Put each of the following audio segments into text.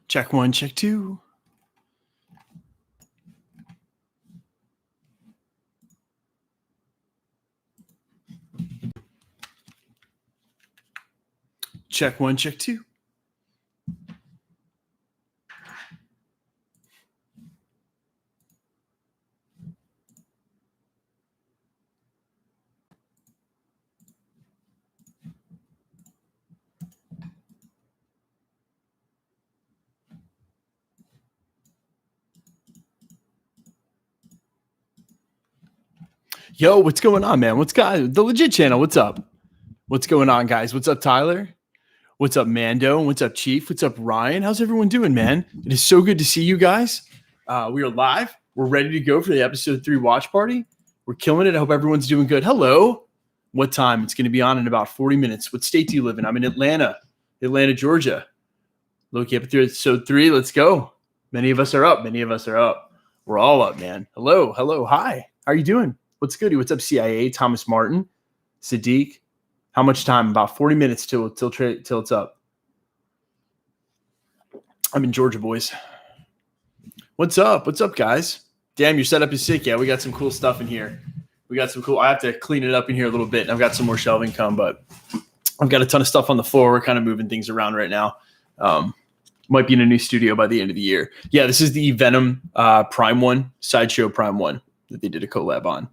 Check one, check two. Check one, check two. Yo, what's going on, man? What's got the legit channel? What's up? What's going on, guys? What's up, Tyler? What's up, Mando? What's up, Chief? What's up, Ryan? How's everyone doing, man? It is so good to see you guys. We are live. We're ready to go for the episode 3 watch party. We're killing it. I hope everyone's doing good. Hello. What time? It's going to be on in about 40 minutes. What state do you live in? I'm in Atlanta, Georgia. Loki episode 3. Let's go. Many of us are up. We're all up, man. Hello. Hi. How are you doing? What's good? What's up, CIA? Thomas Martin, Sadiq. How much time? About 40 minutes till it's up. I'm in Georgia, boys. What's up? What's up, guys? Damn, your setup is sick. Yeah, we got some cool stuff in here. I have to clean it up in here a little bit. I've got some more shelving come, but I've got a ton of stuff on the floor. We're kind of moving things around right now. Might be in a new studio by the end of the year. Yeah, this is the Venom Prime 1, Sideshow Prime 1 that they did a collab on.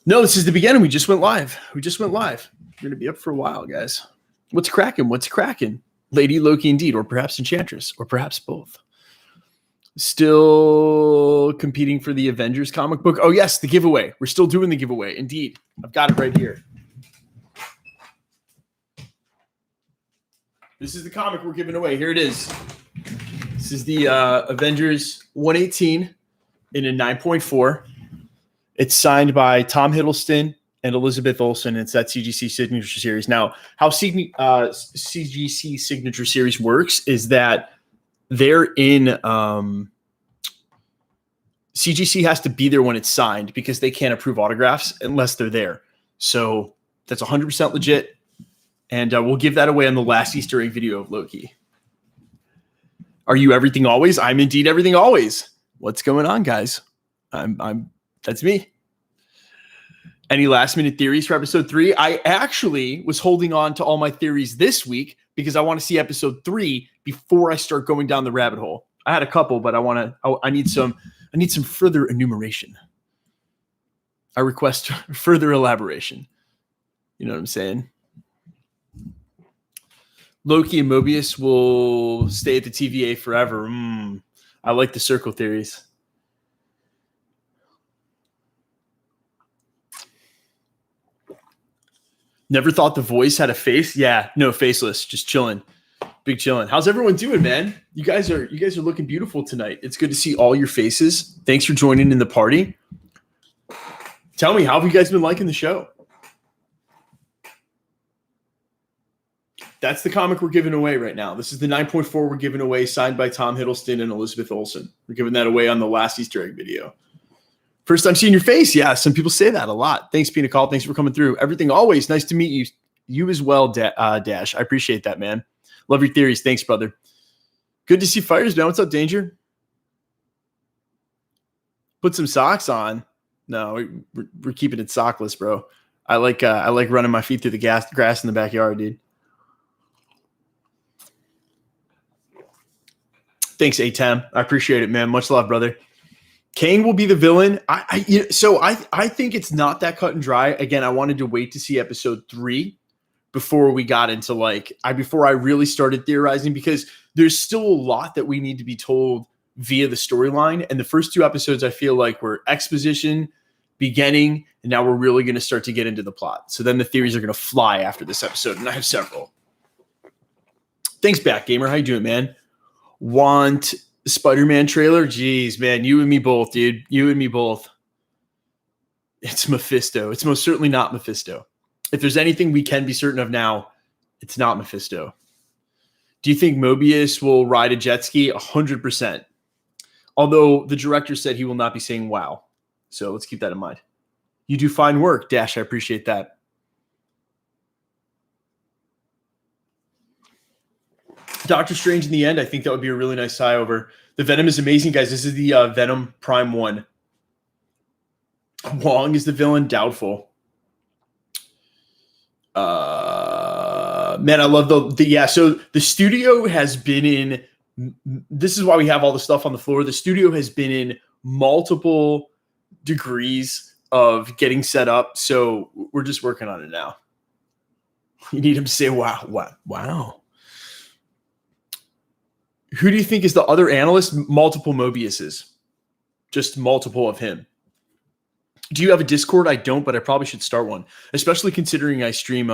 No, this is the beginning. We just went live. We're going to be up for a while, guys. What's cracking? Lady Loki indeed, or perhaps Enchantress, or perhaps both. Still competing for the Avengers comic book. Oh, yes, the giveaway. We're still doing the giveaway. Indeed. I've got it right here. This is the comic we're giving away. Here it is. This is the Avengers 118 in a 9.4. It's signed by Tom Hiddleston and Elizabeth Olsen. It's that CGC Signature Series. Now, how CGC Signature Series works is that they're in CGC has to be there when it's signed because they can't approve autographs unless they're there. So that's 100% legit. And we'll give that away on the last Easter egg video of Loki. Are you everything always? I'm indeed everything always. What's going on, guys? That's me. Any last minute theories for episode 3? I actually was holding on to all my theories this week because I want to see episode 3 before I start going down the rabbit hole. I had a couple, but I need some further enumeration. I request further elaboration. You know what I'm saying? Loki and Mobius will stay at the TVA forever. I like the circle theories. Never thought the voice had a face. Yeah, no, faceless, just chilling. Big chilling. How's everyone doing, man? You guys are looking beautiful tonight. It's good to see all your faces. Thanks for joining in the party. Tell me, how have you guys been liking the show? That's the comic we're giving away right now. This is the 9.4 we're giving away, signed by Tom Hiddleston and Elizabeth Olsen. We're giving that away on the last Easter egg video. First time seeing your face. Yeah, some people say that a lot. Thanks, Pina Call. Thanks for coming through. Everything always. Nice to meet you. You as well, Dash. I appreciate that, man. Love your theories. Thanks, brother. Good to see Fires, man. What's up, Danger? Put some socks on. No, we're keeping it sockless, bro. I like running my feet through the grass in the backyard, dude. Thanks, Atem. I appreciate it, man. Much love, brother. Kang will be the villain. I think it's not that cut and dry. Again, I wanted to wait to see episode 3 before we got into before I really started theorizing, because there's still a lot that we need to be told via the storyline. And the first 2 episodes, I feel like were exposition, beginning, and now we're really going to start to get into the plot. So then the theories are going to fly after this episode, and I have several. Thanks, Backgamer. How you doing, man? Want Spider-Man trailer? Jeez, man, you and me both, dude. You and me both. It's Mephisto. It's most certainly not Mephisto. If there's anything we can be certain of now, it's not Mephisto. Do you think Mobius will ride a jet ski? 100%. Although the director said he will not be saying wow. So let's keep that in mind. You do fine work, Dash. I appreciate that. Doctor Strange in the end, I think that would be a really nice tie over. The Venom is amazing, guys. This is the Venom Prime 1. Wong is the villain. Doubtful. Man, I love the so the studio has been in, this is why we have all the stuff on the floor. The studio has been in multiple degrees of getting set up. So we're just working on it now. You need him to say, wow. Who do you think is the other analyst? Multiple Mobiuses. Just multiple of him. Do you have a Discord? I don't, but I probably should start one, especially considering I stream.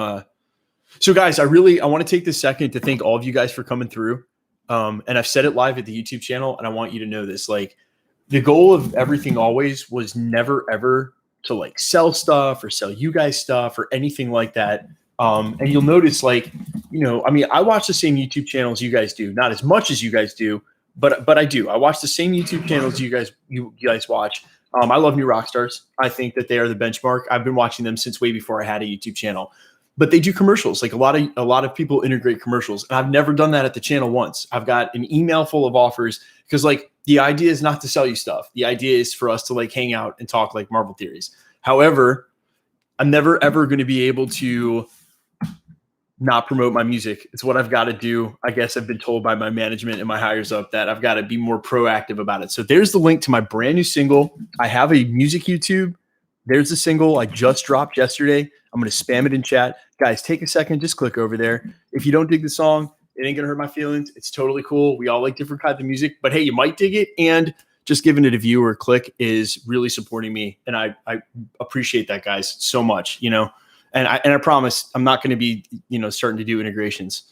So guys, I want to take this second to thank all of you guys for coming through. And I've said it live at the YouTube channel, and I want you to know this. Like, the goal of everything always was never, ever to like sell stuff or sell you guys stuff or anything like that. And you'll notice, like, I watch the same YouTube channels you guys do, not as much as you guys do, but I do. I watch the same YouTube channels you guys watch. I love New Rockstars. I think that they are the benchmark. I've been watching them since way before I had a YouTube channel, but they do commercials. Like a lot of people integrate commercials, and I've never done that at the channel once. I've got an email full of offers because, like, the idea is not to sell you stuff. The idea is for us to like hang out and talk like Marvel theories. However, I'm never ever going to be able to not promote my music. It's what I've got to do. I guess I've been told by my management and my hires up that I've got to be more proactive about it. So there's the link to my brand new single. I have a music YouTube. There's the single I just dropped yesterday. I'm going to spam it in chat. Guys, take a second. Just click over there. If you don't dig the song, it ain't going to hurt my feelings. It's totally cool. We all like different kinds of music, but hey, you might dig it. And just giving it a view or click is really supporting me. And I appreciate that, guys, so much, And I promise I'm not going to be, starting to do integrations.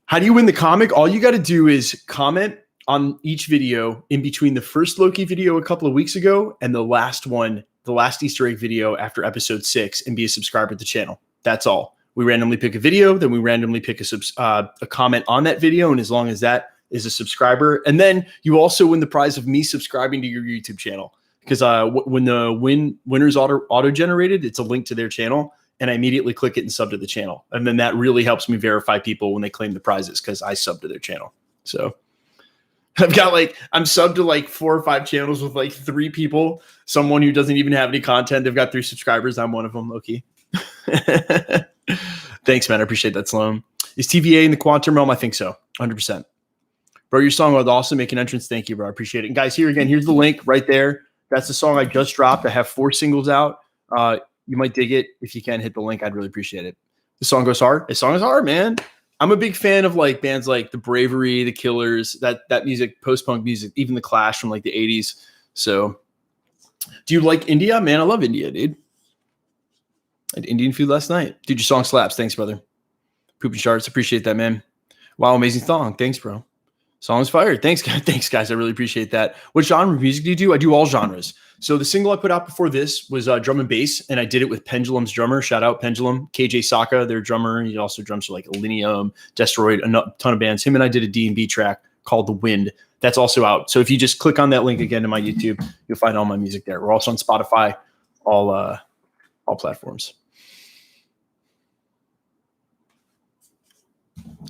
How do you win the comic? All you got to do is comment on each video in between the first Loki video a couple of weeks ago and the last one, the last Easter egg video after episode 6, and be a subscriber to the channel. That's all. We randomly pick a video, then we randomly pick a comment on that video, and as long as that is a subscriber, and then you also win the prize of me subscribing to your YouTube channel. Because when the winner's auto-generated, it's a link to their channel, and I immediately click it and sub to the channel. And then that really helps me verify people when they claim the prizes because I sub to their channel. So I'm subbed to like 4 or 5 channels with like 3 people. Someone who doesn't even have any content. They've got 3 subscribers. I'm one of them, Loki. Thanks, man. I appreciate that, Sloan. Is TVA in the quantum realm? I think so. 100%. Bro, your song would also make an entrance. Thank you, bro. I appreciate it. And guys, here's the link right there. That's the song I just dropped. I have 4 singles out. You might dig it. If you can, hit the link. I'd really appreciate it. The song goes hard. The song is hard, man. I'm a big fan of like bands like The Bravery, The Killers, that music, post-punk music, even The Clash from like the 80s. So do you like India? Man, I love India, dude. I had Indian food last night. Dude, your song slaps. Thanks, brother. Pooping Shards. Appreciate that, man. Wow, amazing song. Thanks, bro. Song's fired. Thanks, guys. Thanks, guys. I really appreciate that. What genre of music do you do? I do all genres. So the single I put out before this was drum and bass, and I did it with Pendulum's drummer. Shout out Pendulum. KJ Saka, their drummer. He also drums for like Illenium, Destroyed, a ton of bands. Him and I did a D&B track called The Wind. That's also out. So if you just click on that link again to my YouTube, you'll find all my music there. We're also on Spotify, all platforms.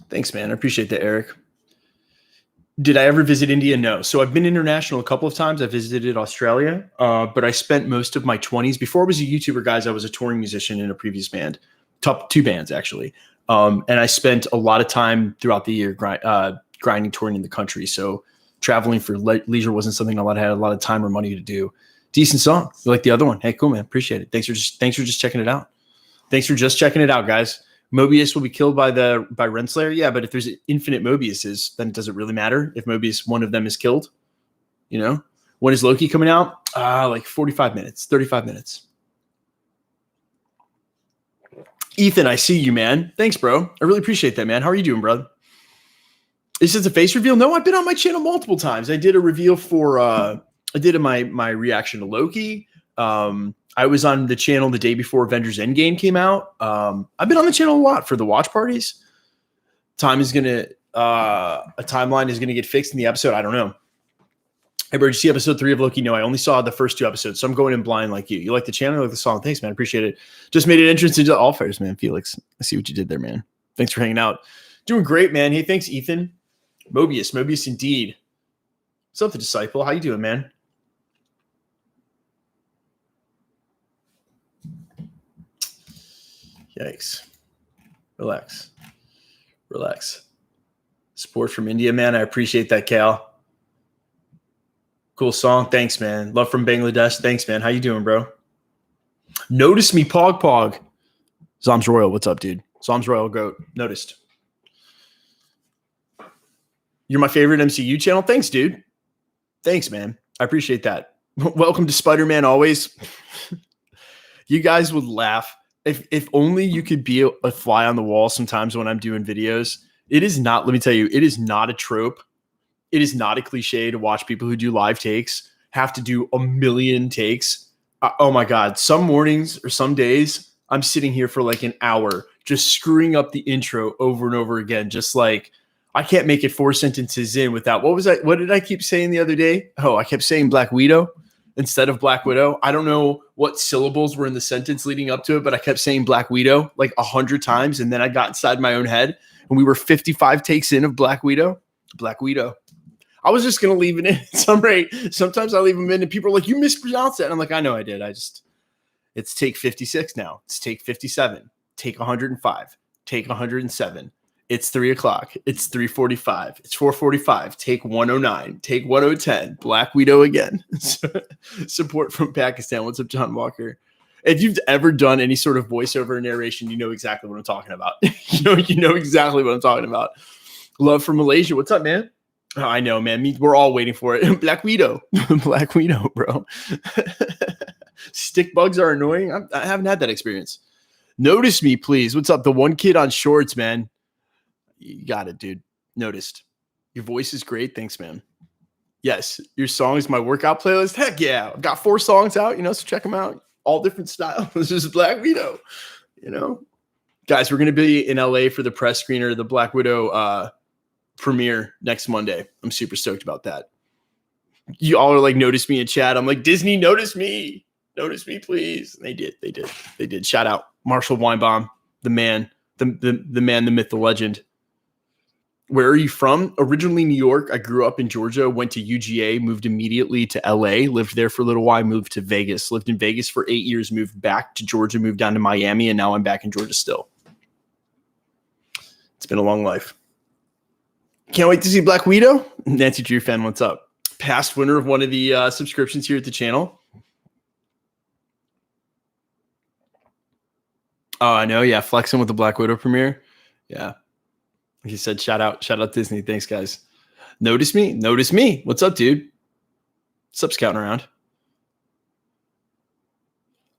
Thanks, man. I appreciate that, Eric. Did I ever visit India? No. So I've been international a couple of times. I visited Australia, but I spent most of my 20s. Before I was a YouTuber, guys, I was a touring musician in a previous band, top 2 bands, actually. And I spent a lot of time throughout the year grinding, touring in the country. So traveling for leisure wasn't something I had a lot of time or money to do. Decent song. You like the other one? Hey, cool, man. Appreciate it. Thanks for just checking it out. Thanks for just checking it out, guys. Mobius will be killed by Renslayer. Yeah, but if there's infinite Mobiuses, then it doesn't really matter if Mobius, one of them, is killed. When is Loki coming out? Like 45 minutes, 35 minutes. Ethan, I see you, man. Thanks, bro. I really appreciate that, man. How are you doing, bro? Is this a face reveal? No, I've been on my channel multiple times. I did a reveal for I did my reaction to Loki. I was on the channel the day before Avengers Endgame came out. I've been on the channel a lot for the watch parties. A timeline is gonna get fixed in the episode. I don't know. Hey, bro, did you see episode 3 of Loki? No, I only saw the first 2 episodes, so I'm going in blind like you. You like the channel? You like the song? Thanks, man. Appreciate it. Just made an entrance into All Fires, man. Felix, I see what you did there, man. Thanks for hanging out. Doing great, man. Hey, thanks, Ethan. Mobius indeed. What's up, the disciple? How you doing, man? Yikes. Relax. Support from India, man. I appreciate that, Cal. Cool song. Thanks, man. Love from Bangladesh. Thanks, man. How you doing, bro? Notice me, Pog. Zoms Royal, what's up, dude? Zoms Royal, goat. Noticed. You're my favorite MCU channel. Thanks, dude. Thanks, man. I appreciate that. Welcome to Spider-Man always. You guys would laugh. If only you could be a fly on the wall sometimes when I'm doing videos. It is not, let me tell you, it is not a trope. It is not a cliche to watch people who do live takes have to do a million takes. Oh my God. Some mornings or some days, I'm sitting here for like an hour just screwing up the intro over and over again. Just like, I can't make it 4 sentences in without, what did I keep saying the other day? Oh, I kept saying Black Widow instead of Black Widow. I don't know what syllables were in the sentence leading up to it, but I kept saying Black Widow like 100 times. And then I got inside my own head and we were 55 takes in of Black Widow. I was just going to leave it in at some rate. Sometimes I leave them in and people are like, you mispronounced that. And I'm like, I know I did. It's take 56 now. It's take 57, take 105, take 107. It's 3:00. It's 3:45. It's 4:45. Take 109. Take 1010. Black Widow again. Support from Pakistan. What's up, John Walker? If you've ever done any sort of voiceover narration, you know exactly what I'm talking about. you know exactly what I'm talking about. Love from Malaysia. What's up, man? Oh, I know, man. We're all waiting for it. Black Widow. Black Widow, bro. Stick bugs are annoying. I haven't had that experience. Notice me, please. What's up? The one kid on shorts, man. You got it, dude. Noticed. Your voice is great. Thanks, man. Yes, your song is my workout playlist. Heck yeah. I've got 4 songs out, so check them out. All different styles. This is Black Widow, Guys, we're going to be in LA for the press screener of the Black Widow premiere next Monday. I'm super stoked about that. You all are like, notice me in chat. I'm like, Disney, notice me. Notice me, please. They did. Shout out Marshall Weinbaum, the man, the man, the myth, the legend. Where are you from? Originally New York. I grew up in Georgia, went to UGA, moved immediately to LA, lived there for a little while, moved to Vegas, lived in Vegas for 8 years, moved back to Georgia, moved down to Miami, and now I'm back in Georgia still. It's been a long life. Can't wait to see Black Widow. Nancy Drew fan, what's up? Past winner of one of the subscriptions here at the channel. Oh, I know. Yeah, flexing with the Black Widow premiere. Yeah. He said, shout out Disney. Thanks, guys. Notice me. What's up, dude? What's up, scouting around?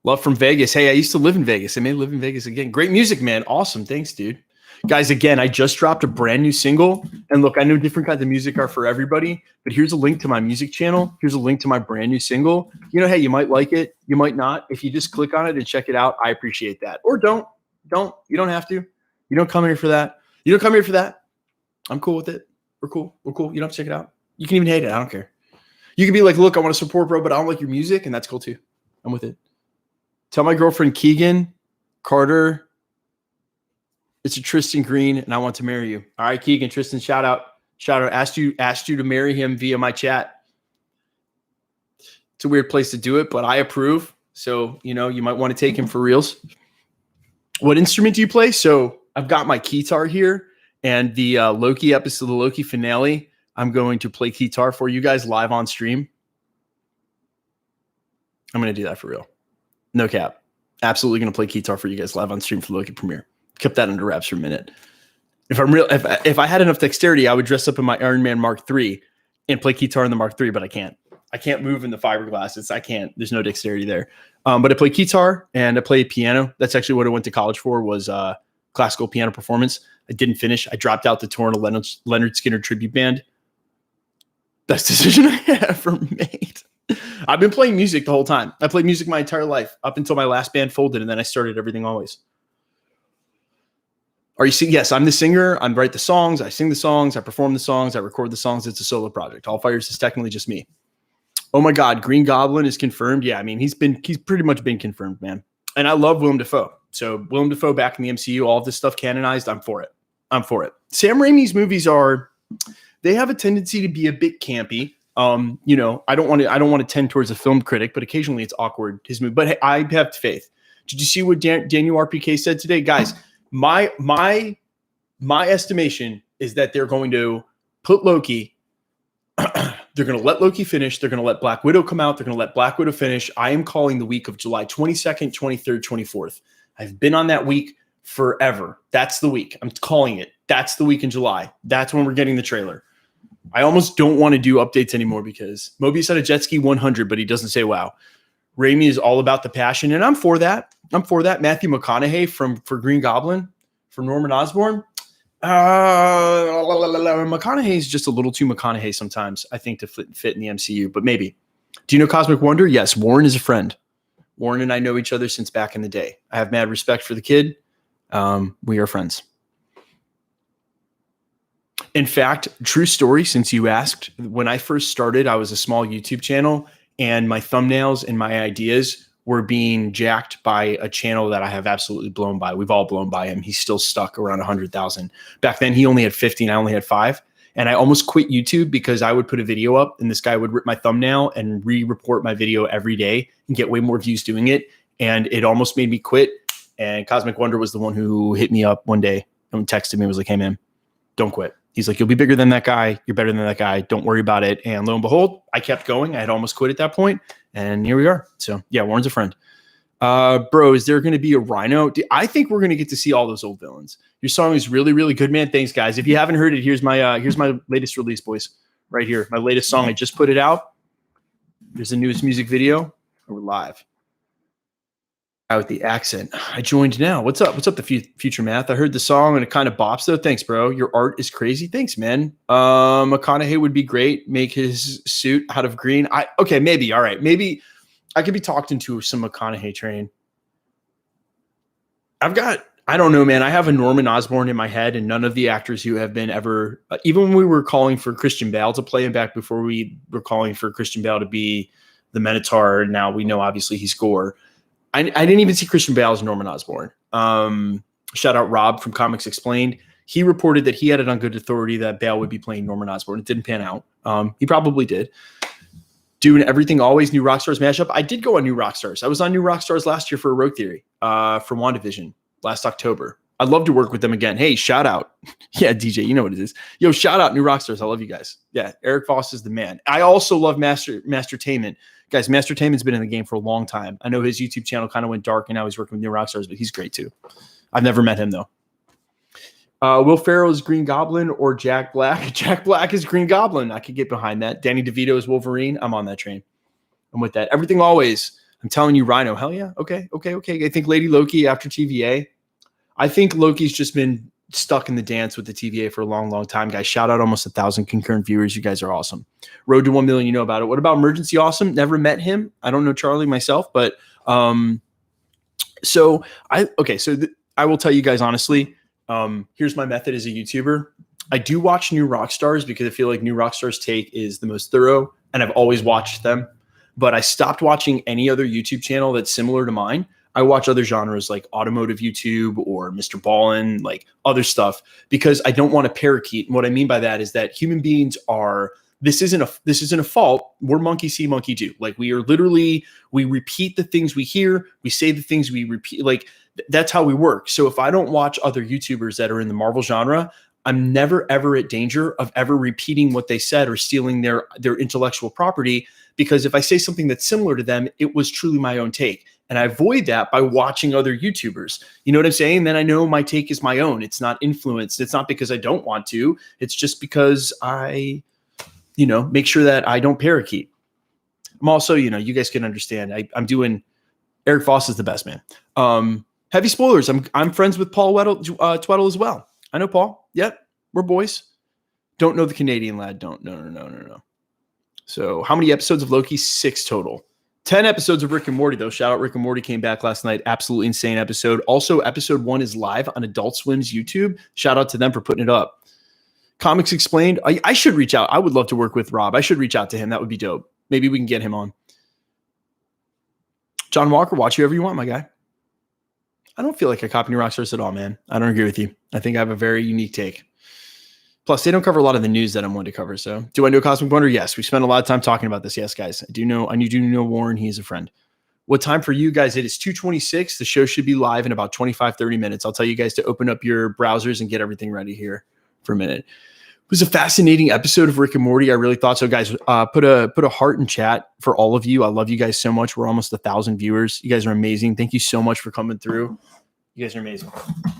Love from Vegas. Hey, I used to live in Vegas. I may live in Vegas again. Great music, man. Awesome. Thanks, dude. Guys, again, I just dropped a brand new single. And look, I know different kinds of music are for everybody, but here's a link to my music channel. Here's a link to my brand new single. Hey, you might like it. You might not. If you just click on it and check it out, I appreciate that. Or don't. You don't have to. You don't come here for that. I'm cool with it. We're cool. You don't have to check it out. You can even hate it. I don't care. You can be like, look, I want to support, bro, but I don't like your music. And that's cool too. I'm with it. Tell my girlfriend, Keegan Carter, it's a Tristan Green and I want to marry you. All right, Keegan, Tristan, shout out. Asked you to marry him via my chat. It's a weird place to do it, but I approve. So, you might want to take him for reals. What instrument do you play? So I've got my guitar here and the Loki episode, the Loki finale. I'm going to play guitar for you guys live on stream. I'm going to do that for real. No cap. Absolutely going to play guitar for you guys live on stream for the Loki premiere. Kept that under wraps for a minute. If I had enough dexterity, I would dress up in my Iron Man Mark III and play guitar in the Mark III, but I can't. I can't move in the fiberglass. I can't. There's no dexterity there. But I play guitar and I play piano. That's actually what I went to college for, was classical piano performance. I didn't finish. I dropped out to tour in a Leonard Skinner tribute band. Best decision I ever made. I've been playing music the whole time. I played music my entire life up until my last band folded, and then I started Everything Always. Are you singing? Yes, I'm the singer. I write the songs. I sing the songs. I perform the songs. I record the songs. It's a solo project. All Fires is technically just me. Oh my God, Green Goblin is confirmed. Yeah, I mean, he's pretty much been confirmed, man. And I love Willem Dafoe. So Willem Dafoe back in the MCU, all of this stuff canonized, I'm for it. I'm for it. Sam Raimi's movies they have a tendency to be a bit campy. I don't want to tend towards a film critic, but occasionally it's awkward, his movie. But hey, I have faith. Did you see what Daniel RPK said today? Guys, my estimation is that they're going to put Loki. They're going to let Loki finish. They're going to let Black Widow come out. They're going to let Black Widow finish. I am calling the week of July 22nd, 23rd, 24th. I've been on that week forever. That's the week. I'm calling it. That's the week in July. That's when we're getting the trailer. I almost don't want to do updates anymore because Mobius had a jet ski 100, but he doesn't say wow. Raimi is all about the passion, and I'm for that. Matthew McConaughey for Green Goblin, for Norman Osborn. McConaughey is just a little too McConaughey sometimes, I think, to fit in the MCU, but maybe. Do you know Cosmic Wonder? Yes, Warren is a friend. Warren and I know each other since back in the day. I have mad respect for the kid. We are friends. In fact, true story, since you asked, when I first started, I was a small YouTube channel, and my thumbnails and my ideas were being jacked by a channel that I have absolutely blown by. We've all blown by him. He's still stuck around 100,000. Back then, he only had 50, and I only had 5. And I almost quit YouTube because I would put a video up, and this guy would rip my thumbnail and re-report my video every day and get way more views doing it. And it almost made me quit. And Cosmic Wonder was the one who hit me up one day and texted me and was like, hey, man, don't quit. He's like, you'll be bigger than that guy. You're better than that guy. Don't worry about it. And lo and behold, I kept going. I had almost quit at that point. And here we are. So yeah, Warren's a friend. Bro, is there going to be a Rhino? I think we're going to get to see all those old villains. Your song is really, really good, man. Thanks, guys. If you haven't heard it, here's my latest release, boys. Right here. My latest song. I just put it out. There's the newest music video. We're live. With the accent. I joined now. What's up? What's up, the future math? I heard the song and it kind of bops though. Thanks, bro. Your art is crazy. Thanks, man. McConaughey would be great. Make his suit out of green. Okay, maybe. All right. Maybe I could be talked into some McConaughey train. I don't know, man. I have a Norman Osborn in my head, and none of the actors who have been ever, even when we were calling for Christian Bale to play him back before we were calling for Christian Bale to be the Minotaur. Now we know obviously he's Gore. I didn't even see Christian Bale as Norman Osborn. Shout out Rob from Comics Explained. He reported that he had it on good authority that Bale would be playing Norman Osborn. It didn't pan out. He probably did. Doing Everything Always New Rockstars mashup. I did go on New Rockstars. I was on New Rockstars last year for a Rogue Theory for WandaVision last October. I'd love to work with them again. Hey, shout out. Yeah, DJ, you know what it is. Yo, shout out New Rockstars. I love you guys. Yeah, Eric Voss is the man. I also love Mastertainment. Guys, Mastertainment's been in the game for a long time. I know his YouTube channel kind of went dark, and now he's working with New Rockstars, but he's great too. I've never met him, though. Will Ferrell is Green Goblin or Jack Black? Jack Black is Green Goblin. I could get behind that. Danny DeVito is Wolverine. I'm on that train. I'm with that. Everything Always. I'm telling you, Rhino. Hell yeah. Okay. I think Lady Loki after TVA. I think Loki's just been stuck in the dance with the TVA for a long, long time. Guys, shout out almost 1,000 concurrent viewers. You guys are awesome. Road to 1 million, you know about it. What about Emergency Awesome? Never met him. I don't know Charlie myself, but I will tell you guys honestly, here's my method as a YouTuber. I do watch New Rockstars because I feel like New Rockstars take is the most thorough, and I've always watched them, but I stopped watching any other YouTube channel that's similar to mine. I watch other genres like automotive YouTube or Mr. Ballin, like other stuff, because I don't want to parakeet. And what I mean by that is that human beings are, this isn't a fault. We're monkey see, monkey do. Like we repeat the things we hear. We say the things we repeat. Like that's how we work. So if I don't watch other YouTubers that are in the Marvel genre, I'm never, ever at danger of ever repeating what they said or stealing their intellectual property. Because if I say something that's similar to them, it was truly my own take. And I avoid that by watching other YouTubers. You know what I'm saying? Then I know my take is my own. It's not influenced. It's not because I don't want to. It's just because I, make sure that I don't parakeet. I'm also, you guys can understand. I'm doing, Eric Voss is the best, man. Heavy spoilers. I'm friends with Paul Tweddle as well. I know Paul. Yep. We're boys. Don't know the Canadian lad. Don't. No. So how many episodes of Loki? 6 total. 10 episodes of Rick and Morty, though. Shout out Rick and Morty came back last night. Absolutely insane episode. Also, episode 1 is live on Adult Swim's YouTube. Shout out to them for putting it up. Comics Explained. I should reach out. I would love to work with Rob. I should reach out to him. That would be dope. Maybe we can get him on. John Walker, watch whoever you want, my guy. I don't feel like I copy rock stars at all, man. I don't agree with you. I think I have a very unique take. Plus, they don't cover a lot of the news that I'm one to cover. So, do I know Cosmic Wonder? Yes. We spent a lot of time talking about this. Yes, guys. I do know Warren. He is a friend. What time for you guys? It is 2:26. The show should be live in about 25, 30 minutes. I'll tell you guys to open up your browsers and get everything ready here for a minute. It was a fascinating episode of Rick and Morty. I really thought so, guys. Put a heart in chat for all of you. I love you guys so much. We're almost 1,000 viewers. You guys are amazing. Thank you so much for coming through. You guys are amazing.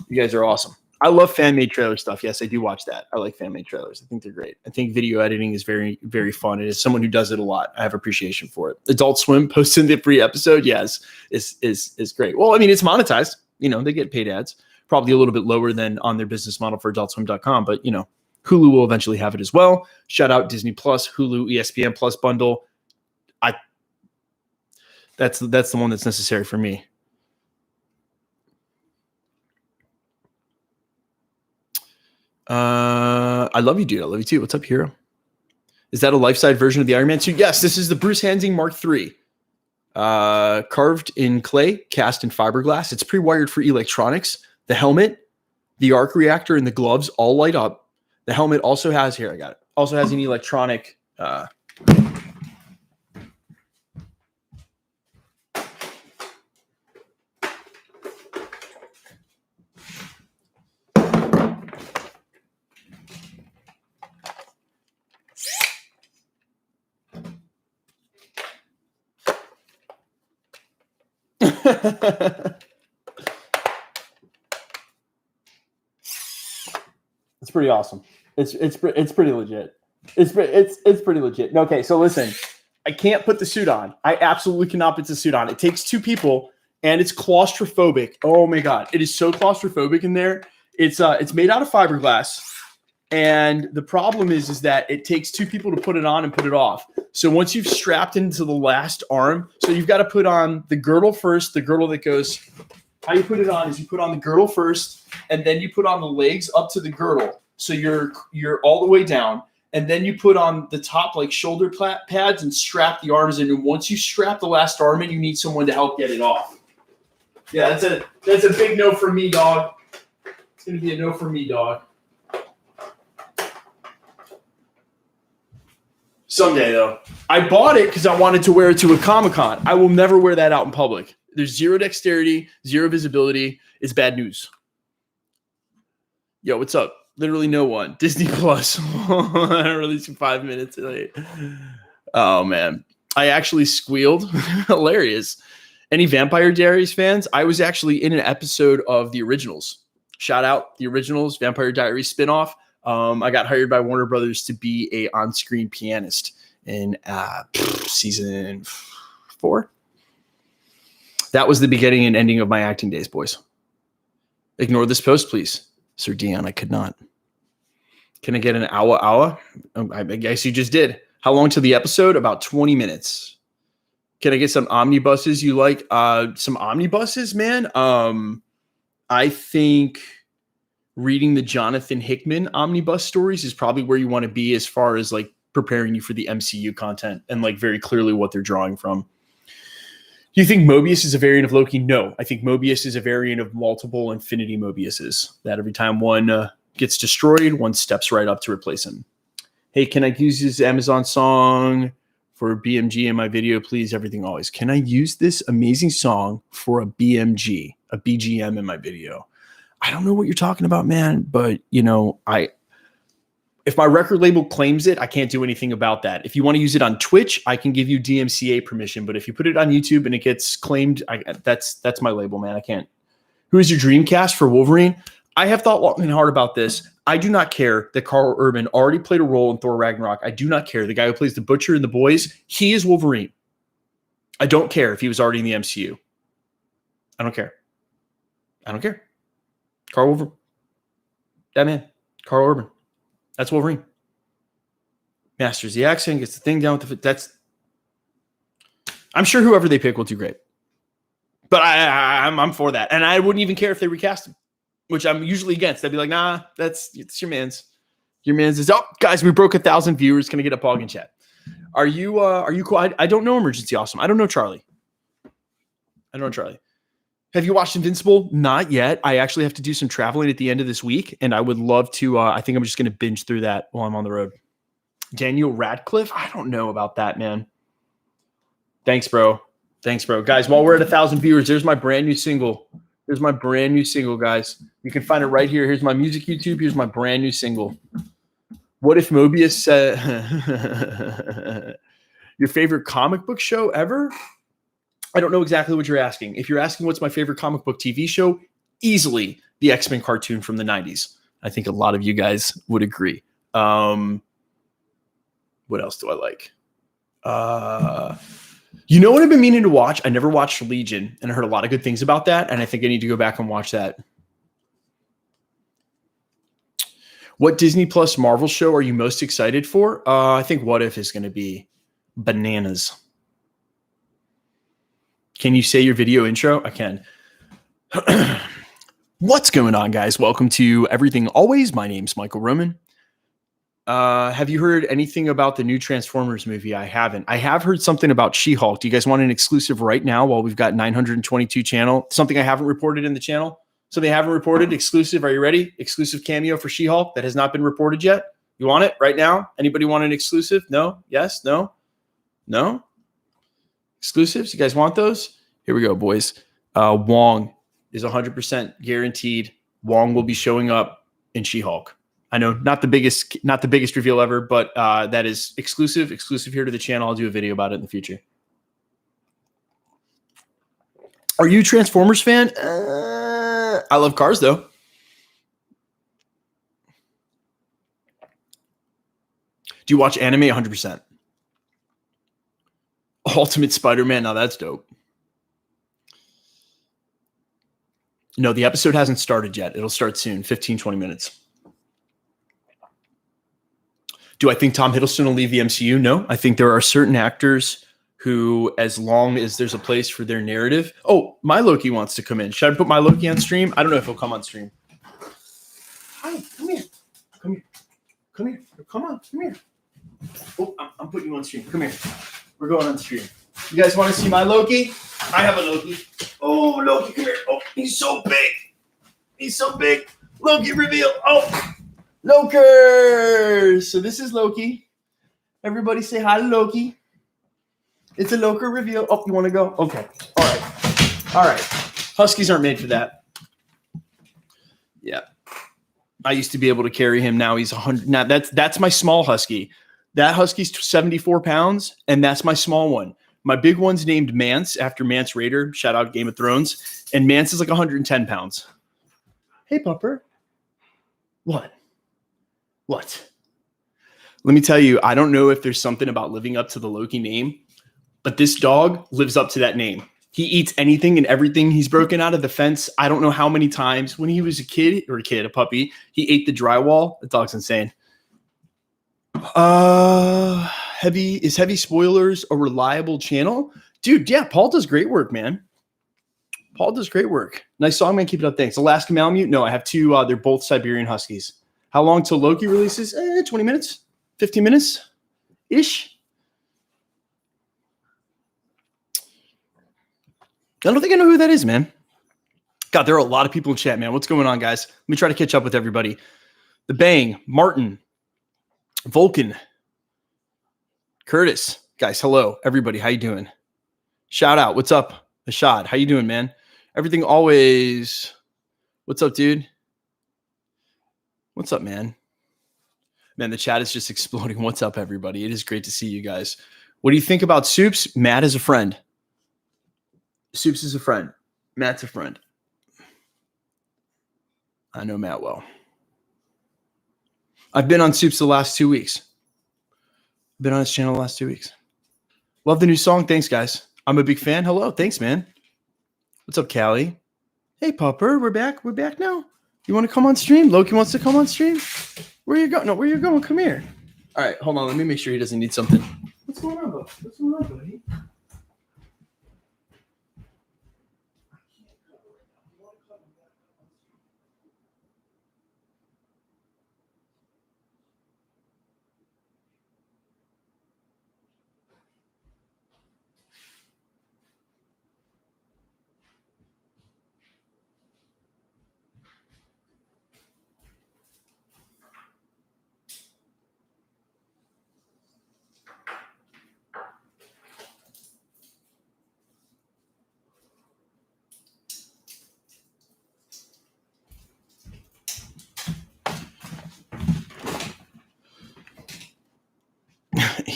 You guys are awesome. I love fan-made trailer stuff. Yes, I do watch that. I like fan-made trailers. I think they're great. I think video editing is very, very fun. And as someone who does it a lot, I have appreciation for it. Adult Swim posting the free episode, yes, is great. Well, I mean, it's monetized. You know, they get paid ads. Probably a little bit lower than on their business model for adultswim.com. But, you know, Hulu will eventually have it as well. Shout out Disney Plus, Hulu, ESPN Plus bundle. That's the one that's necessary for me. I love you, dude. I love you too. What's up, hero? Is that a life-size version of the Iron Man suit? Yes, this is the Bruce Hansing Mark III. Carved in clay, cast in fiberglass. It's pre-wired for electronics. The helmet, the arc reactor, and the gloves all light up. The helmet also has, here, I got it. Also has an electronic It's pretty awesome. It's pretty legit. It's pretty legit. Okay, so listen, I can't put the suit on. I absolutely cannot put the suit on. It takes two people, and it's claustrophobic. Oh my god, it is so claustrophobic in there. It's made out of fiberglass, and the problem is that it takes two people to put it on and put it off. So once you've strapped into the last arm, so you've got to put on the girdle first. The girdle that goes. How you put it on is you put on the girdle first, and then you put on the legs up to the girdle. So you're all the way down, and then you put on the top like shoulder pads and strap the arms in. And once you strap the last arm in, you need someone to help get it off. Yeah, that's a big no for me, dog. It's gonna be a no for me, dog. Someday though, I bought it because I wanted to wear it to a Comic-Con. I will never wear that out in public. There's zero dexterity, zero visibility. It's bad news. Yo, what's up? Literally no one. Disney Plus. Releasing 5 minutes late. Oh, man. I actually squealed. Hilarious. Any Vampire Diaries fans? I was actually in an episode of The Originals. Shout out The Originals, Vampire Diaries spinoff. I got hired by Warner Brothers to be a on-screen pianist in season 4. That was the beginning and ending of my acting days, boys. Ignore this post, please. Sir Dion, I could not. Can I get an hour? I guess you just did. How long till the episode? About 20 minutes. Can I get some omnibuses you like? Some omnibuses, man? I think reading the Jonathan Hickman omnibus stories is probably where you want to be as far as like preparing you for the MCU content and like very clearly what they're drawing from. Do you think Mobius is a variant of Loki? No. I think Mobius is a variant of multiple Infinity Mobiuses. That every time one gets destroyed, one steps right up to replace him. Hey, can I use this Amazon song for BMG in my video, please? Everything always. Can I use this amazing song for a BMG, a BGM in my video? I don't know what you're talking about, man, but you know, if my record label claims it, I can't do anything about that. If you want to use it on Twitch, I can give you DMCA permission. But if you put it on YouTube and it gets claimed, that's my label, man. I can't. Who is your dream cast for Wolverine? I have thought long and hard about this. I do not care that Carl Urban already played a role in Thor Ragnarok. I do not care. The guy who plays the Butcher in The Boys, he is Wolverine. I don't care if he was already in the MCU. I don't care. Carl Urban. That man. Carl Urban. That's Wolverine. Masters the accent, gets the thing down with that's. I'm sure whoever they pick will do great, but I'm for that, and I wouldn't even care if they recast him, which I'm usually against. I'd be like, nah, it's your man's. Your man's is. Oh, guys, we broke 1,000 viewers. Can I get a pog in chat? Are you cool? I don't know Emergency Awesome. I don't know Charlie. Have you watched Invincible? Not yet. I actually have to do some traveling at the end of this week, and I would love to. I think I'm just going to binge through that while I'm on the road. Daniel Radcliffe? I don't know about that, man. Thanks, bro. Guys, while we're at 1,000 viewers, there's my brand new single. Guys. You can find it right here. Here's my music YouTube. Here's my brand new single. What if Mobius said your favorite comic book show ever? I don't know exactly what you're asking. If you're asking what's my favorite comic book TV show, easily the X-Men cartoon from the 90s. I think a lot of you guys would agree. What else do I like? You know what I've been meaning to watch? I never watched Legion, and I heard a lot of good things about that, and I think I need to go back and watch that. What Disney Plus Marvel show are you most excited for? I think What If is going to be bananas. Can you say your video intro? I can. What's going on, guys? Welcome to Everything Always. My name's Michael Roman. Have you heard anything about the new Transformers movie? I haven't. I have heard something about She-Hulk. Do you guys want an exclusive right now while we've got 922 channel? Something I haven't reported in the channel? Something I haven't reported? Exclusive. Are you ready? Exclusive cameo for She-Hulk that has not been reported yet. You want it right now? Anybody want an exclusive? No? Yes? No? No? Exclusives? You guys want those? Here we go, boys. Wong is 100% guaranteed. Wong will be showing up in She-Hulk. I know not the biggest reveal ever, but that is exclusive here to the channel. I'll do a video about it in the future. Are you a Transformers fan? I love cars though. Do you watch anime? 100%. Ultimate Spider-Man. Now that's dope. No, the episode hasn't started yet. It'll start soon. 15, 20 minutes. Do I think Tom Hiddleston will leave the MCU? No. I think there are certain actors who, as long as there's a place for their narrative. Oh, my Loki wants to come in. Should I put my Loki on stream? I don't know if he'll come on stream. Hi, come here. Come here. Come on, come here. Oh, I'm putting you on stream. Come here. We're going on stream. You guys want to see my Loki? I have a Loki. Oh, Loki, come here. Oh, he's so big. Loki reveal. Oh, Lokers. So this is Loki. Everybody say hi to Loki. It's a Loker reveal. Oh, you want to go? Okay. All right. Huskies aren't made for that. Yeah. I used to be able to carry him. Now he's 100. Now that's my small husky. That husky's 74 pounds, and that's my small one. My big one's named Mance after Mance Rayder. Shout out Game of Thrones. And Mance is like 110 pounds. Hey, pupper. What? Let me tell you, I don't know if there's something about living up to the Loki name, but this dog lives up to that name. He eats anything and everything. He's broken out of the fence. I don't know how many times. When he was a puppy, he ate the drywall. The dog's insane. Heavy Spoilers a reliable channel? Dude, yeah, Paul does great work, man. Paul does great work. Nice song, man. Keep it up. Thanks. Alaska Malamute? No, I have two. They're both Siberian Huskies. How long till Loki releases? 20 minutes, 15 minutes ish. I don't think I know who that is, man. God, there are a lot of people in chat, man. What's going on, guys? Let me try to catch up with everybody. The Bang, Martin, Vulcan, Curtis. Guys, hello. Everybody, how you doing? Shout out. What's up? Ashad, how you doing, man? Everything always. What's up, dude? What's up, man? Man, the chat is just exploding. What's up, everybody? It is great to see you guys. What do you think about Soups? Matt is a friend. Soups is a friend. Matt's a friend. I know Matt well. I've been on Soups the last 2 weeks. Been on his channel the last 2 weeks. Love the new song. Thanks, guys. I'm a big fan. Hello. Thanks, man. What's up, Callie? Hey, Pupper. We're back. We're back now. You want to come on stream? Loki wants to come on stream. Where you going? No, where you going? Come here. All right. Hold on. Let me make sure he doesn't need something. What's going on, bud? What's going on, buddy?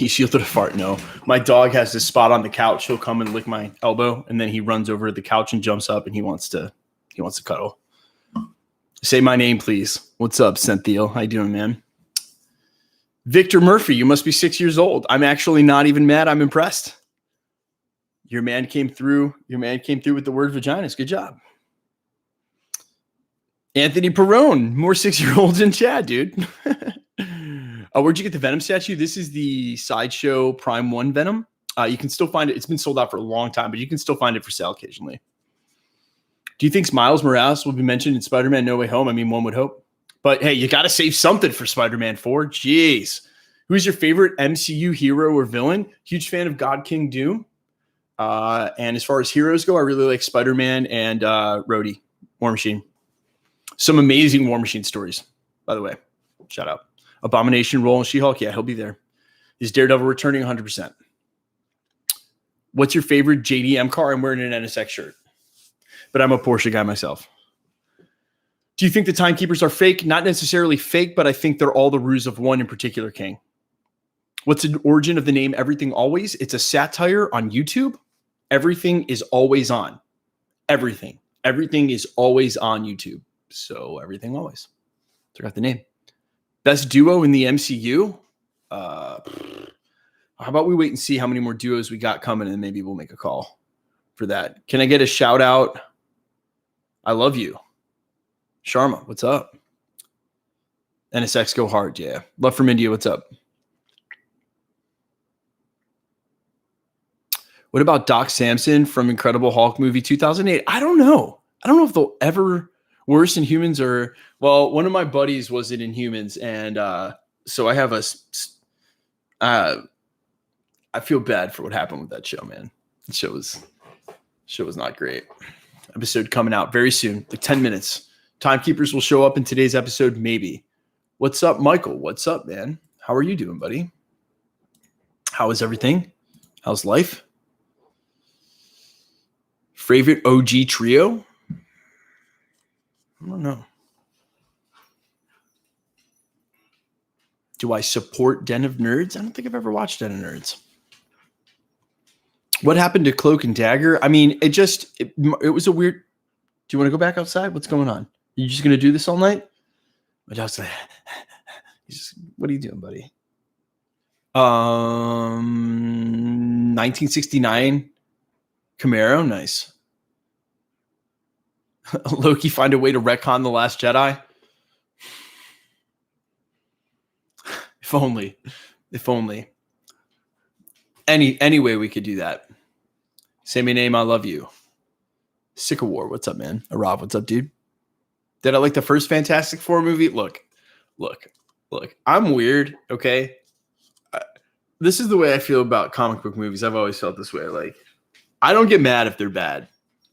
He shielded a fart. No, my dog has this spot on the couch. He'll come and lick my elbow, and then he runs over to the couch and jumps up, and he wants to cuddle. Say my name, please. What's up, Cynthia? How you doing, man? Victor Murphy, you must be 6 years old. I'm actually not even mad. I'm impressed. Your man came through. Your man came through with the word vaginas. Good job. Anthony Perrone, more 6-year-olds in chat, dude. Where'd you get the Venom statue? This is the Sideshow Prime 1 Venom. You can still find it. It's been sold out for a long time, but you can still find it for sale occasionally. Do you think Miles Morales will be mentioned in Spider-Man No Way Home? I mean, one would hope. But hey, you got to save something for Spider-Man 4. Jeez. Who's your favorite MCU hero or villain? Huge fan of God King Doom. And as far as heroes go, I really like Spider-Man and Rhodey, War Machine. Some amazing War Machine stories, by the way. Shout out. Abomination role in She-Hulk. Yeah, he'll be there. Is Daredevil returning 100%? What's your favorite JDM car? I'm wearing an NSX shirt, but I'm a Porsche guy myself. Do you think the timekeepers are fake? Not necessarily fake, but I think they're all the ruse of one in particular, King. What's the origin of the name Everything Always? It's a satire on YouTube. Everything is always on. Everything. Everything is always on YouTube. So everything always. So I got the name. Best duo in the MCU? How about we wait and see how many more duos we got coming, and maybe we'll make a call for that. Can I get a shout out? I love you. Sharma, what's up? NSX go hard, yeah. Love from India, what's up? What about Doc Samson from Incredible Hulk movie 2008? I don't know. I don't know if they'll ever worse Inhumans or, well, one of my buddies was in Inhumans, and so I have I feel bad for what happened with that show, man. The show was not great. Episode coming out very soon, like 10 minutes. Timekeepers will show up in today's episode, maybe. What's up, Michael? What's up, man? How are you doing, buddy? How is everything? How's life? Favorite OG trio? I don't know. Do I support Den of Nerds? I don't think I've ever watched Den of Nerds. What happened to Cloak and Dagger? I mean, it was a weird. Do you want to go back outside? What's going on? You just going to do this all night? My dog's like, what are you doing, buddy? 1969 Camaro. Nice. Loki find a way to retcon The Last Jedi. If only. If only. Any way we could do that. Say my name, I love you. Sick of War, what's up, man? Arav, what's up, dude? Did I like the first Fantastic Four movie? Look. I'm weird, okay? This is the way I feel about comic book movies. I've always felt this way. Like, I don't get mad if they're bad.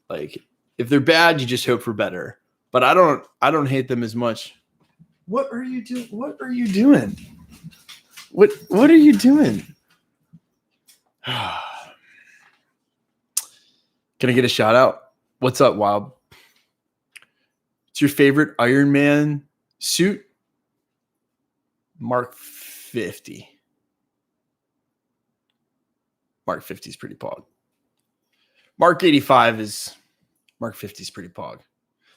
Like, if they're bad, you just hope for better. But I don't hate them as much. What are you doing? What are you doing? What are you doing? Can I get a shout out? What's up, Wild? What's your favorite Iron Man suit? Mark 50. Mark 50 is pretty pog. Mark 85 is Mark 50 is pretty pog.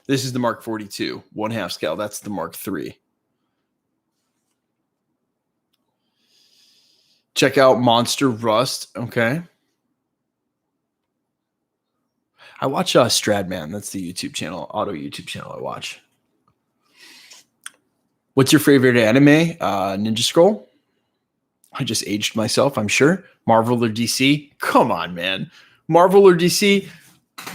This is the Mark 42, 1/2 scale. That's the Mark 3. Check out Monster Rust. Okay. I watch Stradman. That's the YouTube channel, auto YouTube channel I watch. What's your favorite anime? Ninja Scroll. I just aged myself, I'm sure. Marvel or DC? Come on, man. Marvel or DC?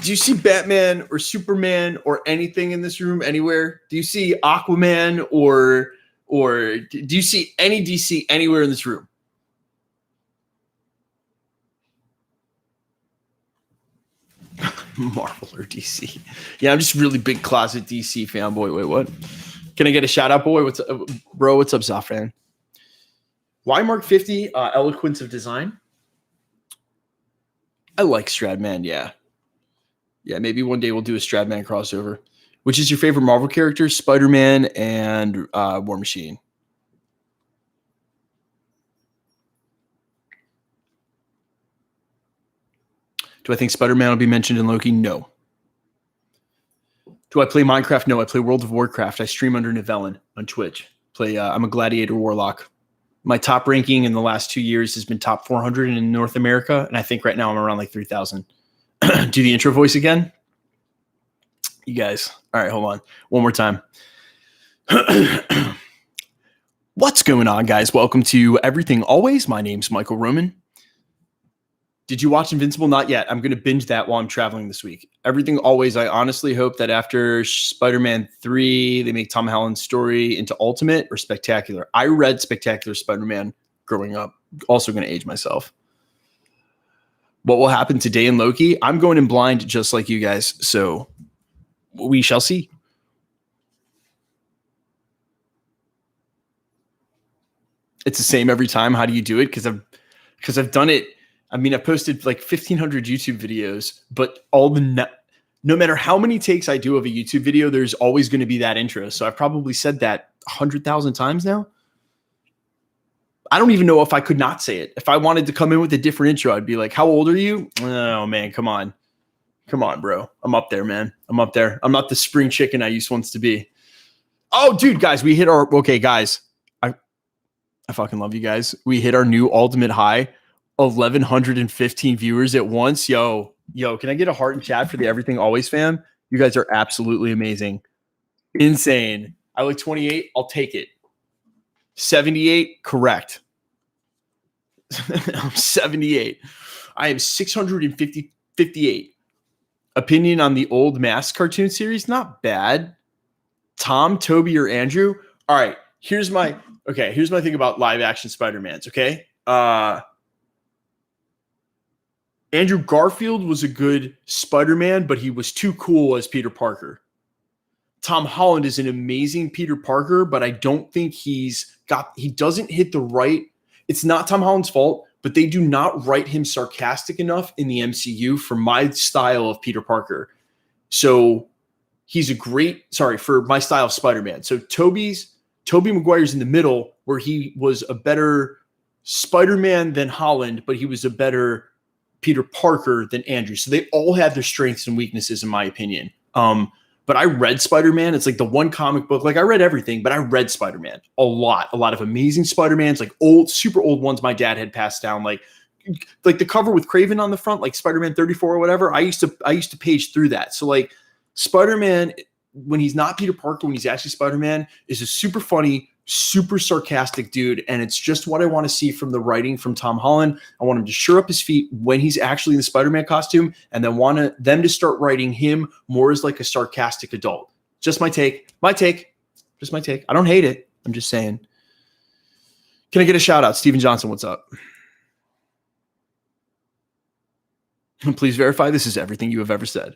Do you see Batman or Superman or anything in this room anywhere? Do you see Aquaman or do you see any DC anywhere in this room? Marvel or DC? Yeah, I'm just really big closet DC fanboy. Wait, what? Can I get a shout out, boy? What's up, bro? What's up, Zafran? Why Mark 50? Eloquence of design. I like Stradman. Yeah, maybe one day we'll do a Stradman crossover. Which is your favorite Marvel character? Spider-Man and War Machine. Do I think Spider-Man will be mentioned in Loki? No. Do I play Minecraft? No. I play World of Warcraft. I stream under Novellin on Twitch. I'm a Gladiator Warlock. My top ranking in the last 2 years has been top 400 in North America, and I think right now I'm around like 3,000. Do the intro voice again? You guys. All right, hold on. One more time. What's going on, guys? Welcome to Everything Always. My name's Michael Roman. Did you watch Invincible? Not yet. I'm going to binge that while I'm traveling this week. Everything Always. I honestly hope that after Spider-Man 3, they make Tom Holland's story into Ultimate or Spectacular. I read Spectacular Spider-Man growing up. Also going to age myself. What will happen today in Loki? I'm going in blind just like you guys. So we shall see. It's the same every time. How do you do it? Because I've done it. I mean, I've posted like 1,500 YouTube videos, but no matter how many takes I do of a YouTube video, there's always going to be that intro. So I've probably said that 100,000 times now. I don't even know if I could not say it. If I wanted to come in with a different intro, I'd be like, how old are you? Oh, man, come on. Come on, bro. I'm up there, man. I'm up there. I'm not the spring chicken I used once to be. Oh, dude, guys, we hit our – okay, guys. I fucking love you guys. We hit our new ultimate high. 1,115 viewers at once. Yo, can I get a heart and chat for the Everything Always fam? You guys are absolutely amazing. Insane. I like 28. I'll take it. 78. Correct. I'm 78. I am 658. Opinion on the old Mask cartoon series? Not bad. Tom, Toby, or Andrew? All right. Here's my thing about live action Spider-Mans. Okay. Andrew Garfield was a good Spider-Man, but he was too cool as Peter Parker. Tom Holland is an amazing Peter Parker, but I don't think he doesn't hit the right. It's not Tom Holland's fault, but they do not write him sarcastic enough in the MCU for my style of Peter Parker. So he's for my style of Spider-Man. So Tobey Maguire's in the middle where he was a better Spider-Man than Holland, but he was a better Peter Parker than Andrew. So they all have their strengths and weaknesses, in my opinion. But I read Spider-Man. It's like the one comic book. Like I read everything, but I read Spider-Man a lot of amazing Spider-Mans, like old, super old ones my dad had passed down, like the cover with Kraven on the front, like Spider-Man 34 or whatever. I used to page through that. So like Spider-Man, when he's not Peter Parker, when he's actually Spider-Man, is a super funny, super sarcastic dude. And it's just what I want to see from the writing from Tom Holland. I want him to sure up his feet when he's actually in the Spider-Man costume, and then want them to start writing him more as like a sarcastic adult. Just my take. Just my take. I don't hate it. I'm just saying. Can I get a shout out? Steven Johnson, what's up? Please verify this is everything you have ever said.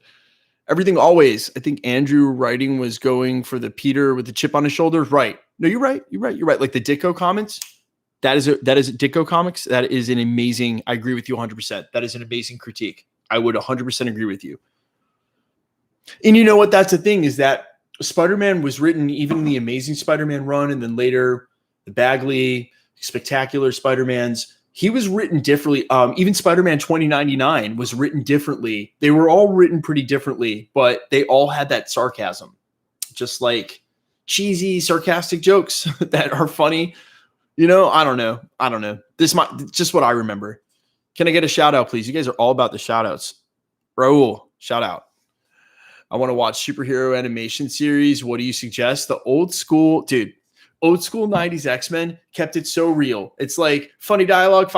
Everything Always. I think Andrew writing was going for the Peter with the chip on his shoulder. Right. No, you're right. You're right. Like the Ditko comments. That is Ditko comics. That is an amazing. I agree with you 100%. That is an amazing critique. I would 100% agree with you. And you know what? That's the thing, is that Spider-Man was written even in the Amazing Spider-Man run, and then later the Bagley Spectacular Spider-Mans. He was written differently. Even Spider-Man 2099 was written differently. They were all written pretty differently, but they all had that sarcasm, just like cheesy, sarcastic jokes that are funny. You know, I don't know. This might just what I remember. Can I get a shout out, please? You guys are all about the shout outs. Raul, shout out. I want to watch superhero animation series. What do you suggest? The old school 90s X-Men kept it so real. It's like funny dialogue,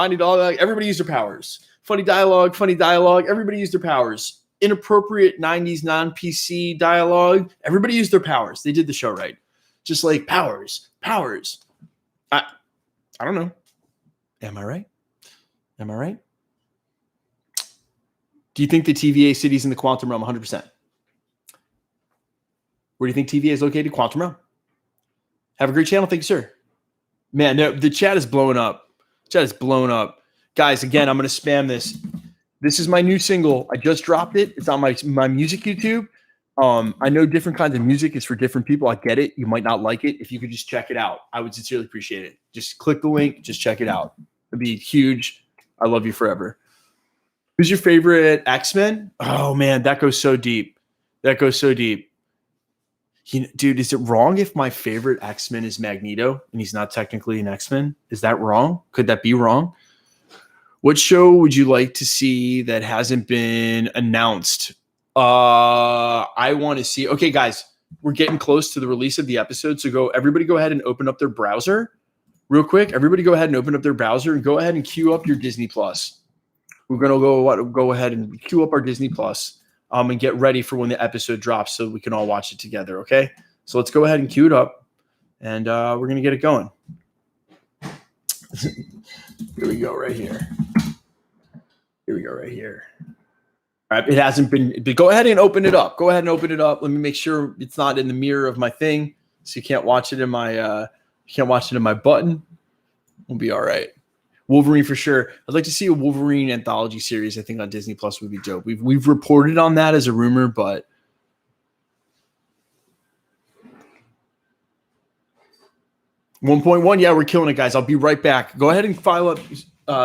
everybody used their powers. Funny dialogue, everybody used their powers. Inappropriate 90s non-PC dialogue, everybody used their powers. They did the show right. Just like powers. I don't know. Am I right? Do you think the TVA city's in the quantum realm? 100%. Where do you think TVA is located? Quantum realm. Have a great channel. Thank you, sir. Man, no, the chat is blowing up. Guys, again, I'm going to spam this. This is my new single. I just dropped it. It's on my music YouTube. I know different kinds of music is for different people. I get it. You might not like it. If you could just check it out, I would sincerely appreciate it. Just click the link. Just check it out. It'd be huge. I love you forever. Who's your favorite X-Men? Oh man, that goes so deep. Dude, is it wrong if my favorite X-Men is Magneto and he's not technically an X-Men? Is that wrong? Could that be wrong? What show would you like to see that hasn't been announced? I want to see. Okay, guys, we're getting close to the release of the episode, so everybody go ahead and open up their browser real quick. Everybody go ahead and open up their browser and go ahead and queue up your Disney Plus. We're gonna go ahead and queue up our Disney Plus and get ready for when the episode drops so we can all watch it together. Okay, so let's go ahead and queue it up, and we're gonna get it going. Here we go, right here. All right, it hasn't been. Go ahead and open it up. Let me make sure it's not in the mirror of my thing, so you can't watch it in my. Button. We'll be all right. Wolverine for sure. I'd like to see a Wolverine anthology series. I think on Disney Plus would be dope. We've reported on that as a rumor, but 1.1. Yeah, we're killing it, guys. I'll be right back. Go ahead and file up.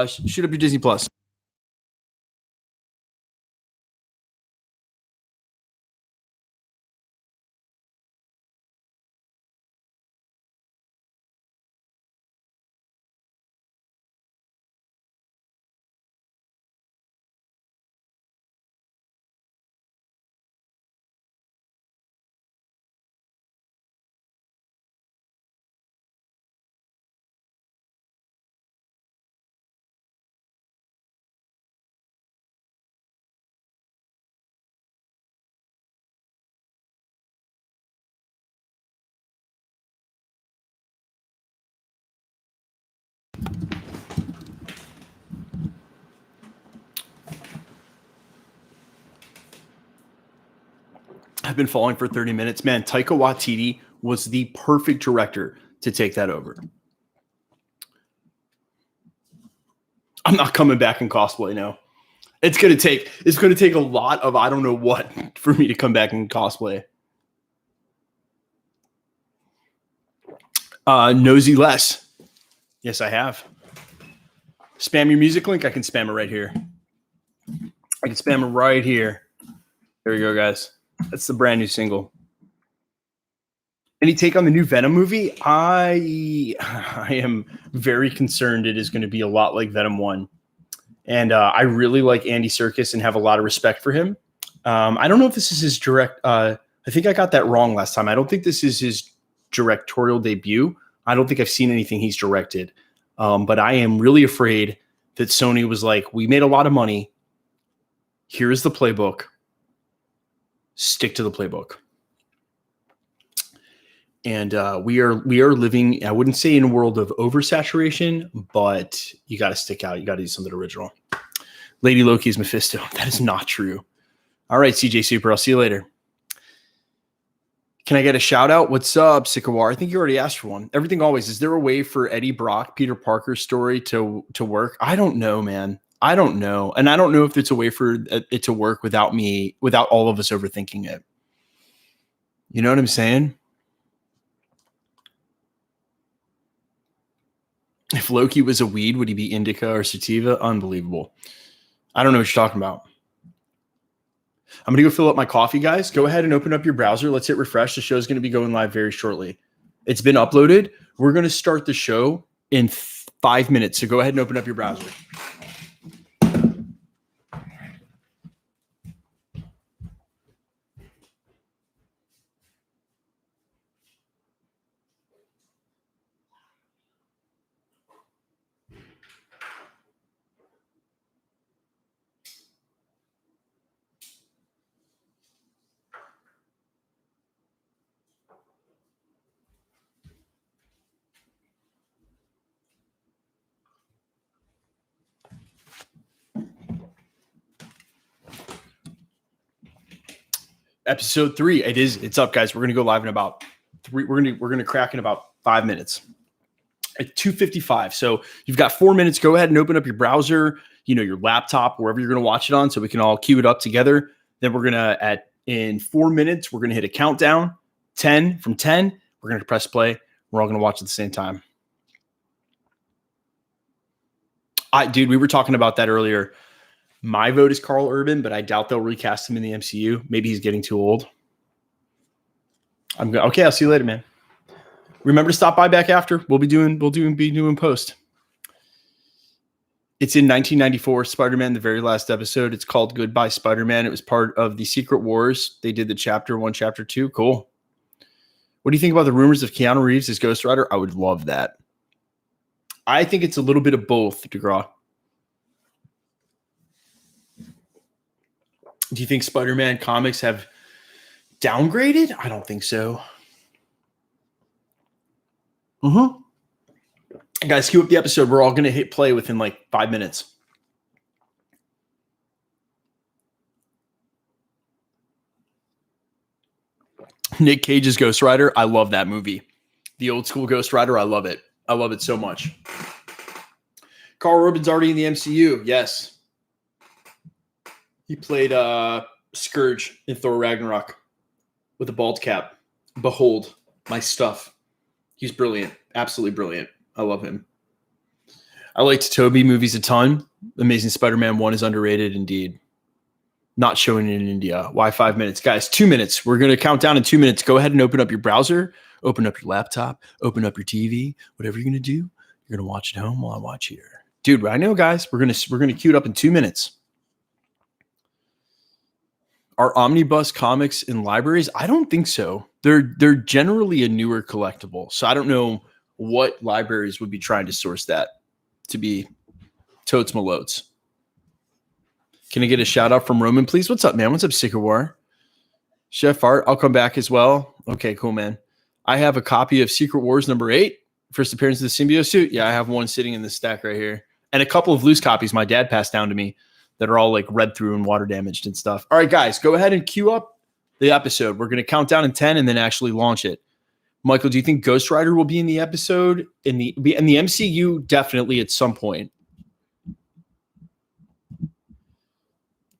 Shoot up your Disney Plus. I've been following for 30 minutes. Man, Taika Waititi was the perfect director to take that over. I'm not coming back in cosplay now. It's gonna take a lot of I don't know what for me to come back in cosplay. Nosy less. Yes, I have. Spam your music link. I can spam it right here. There we go, guys. That's the brand new single. Any take on the new Venom movie? I am very concerned it is going to be a lot like Venom 1. And I really like Andy Serkis and have a lot of respect for him. I don't know if this is his direct... I think I got that wrong last time. I don't think this is his directorial debut. I don't think I've seen anything he's directed. But I am really afraid that Sony was like, we made a lot of money. Here is the playbook. Stick to the playbook. And we are living, I wouldn't say in a world of oversaturation, but you got to stick out. You got to do something original. Lady Loki's Mephisto. That is not true. All right, CJ Super. I'll see you later. Can I get a shout out? What's up, Sycamore? I think you already asked for one. Everything always. Is there a way for Eddie Brock, Peter Parker's story to work? I don't know, man. I don't know. And I don't know if it's a way for it to work without all of us overthinking it. You know what I'm saying? If Loki was a weed, would he be indica or sativa? Unbelievable. I don't know what you're talking about. I'm going to go fill up my coffee, guys. Go ahead and open up your browser. Let's hit refresh. The show is going to be going live very shortly. It's been uploaded. We're going to start the show in 5 minutes. So go ahead and open up your browser. Episode 3. It's up, guys. We're going to go live in about 3. We're going to crack in about 5 minutes. At 2:55. So you've got 4 minutes. Go ahead and open up your browser, your laptop, wherever you're going to watch it on, so we can all queue it up together. Then we're going to, in 4 minutes, we're going to hit a countdown. 10 from 10. We're going to press play. We're all going to watch at the same time. Dude, we were talking about that earlier. My vote is Carl Urban, but I doubt they'll recast him in the MCU. Maybe he's getting too old. Okay. I'll see you later, man. Remember to stop by back after. We'll be doing post. It's in 1994, Spider-Man, the very last episode. It's called Goodbye Spider-Man. It was part of the Secret Wars. They did the chapter 1, chapter 2. Cool. What do you think about the rumors of Keanu Reeves as Ghost Rider? I would love that. I think it's a little bit of both, DeGraw. Do you think Spider-Man comics have downgraded? I don't think so. Guys, cue up the episode. We're all going to hit play within like 5 minutes. Nick Cage's Ghost Rider. I love that movie. The old school Ghost Rider. I love it. I love it so much. Carl Urban's already in the MCU. Yes. He played Scourge in Thor Ragnarok with a bald cap. Behold my stuff. He's brilliant. Absolutely brilliant. I love him. I liked Tobey movies a ton. Amazing Spider-Man 1 is underrated indeed. Not showing it in India. Why 5 minutes? Guys, 2 minutes. We're going to count down in 2 minutes. Go ahead and open up your browser, open up your laptop, open up your TV, whatever you're going to do. You're going to watch at home while I watch here. Dude, I know, guys. We're going to queue it up in 2 minutes. Are omnibus comics in libraries? I don't think so. They're generally a newer collectible. So I don't know what libraries would be trying to source that to be totes malotes. Can I get a shout out from Roman, please? What's up, man? What's up, Secret War? Chef Art, I'll come back as well. Okay, cool, man. I have a copy of Secret Wars number 8, first appearance of the symbiote suit. Yeah, I have one sitting in the stack right here. And a couple of loose copies my dad passed down to me that are all like read through and water damaged and stuff. All right, guys, go ahead and queue up the episode. We're going to count down in 10 and then actually launch it. Michael, do you think Ghost Rider will be in the episode? In the MCU, definitely at some point.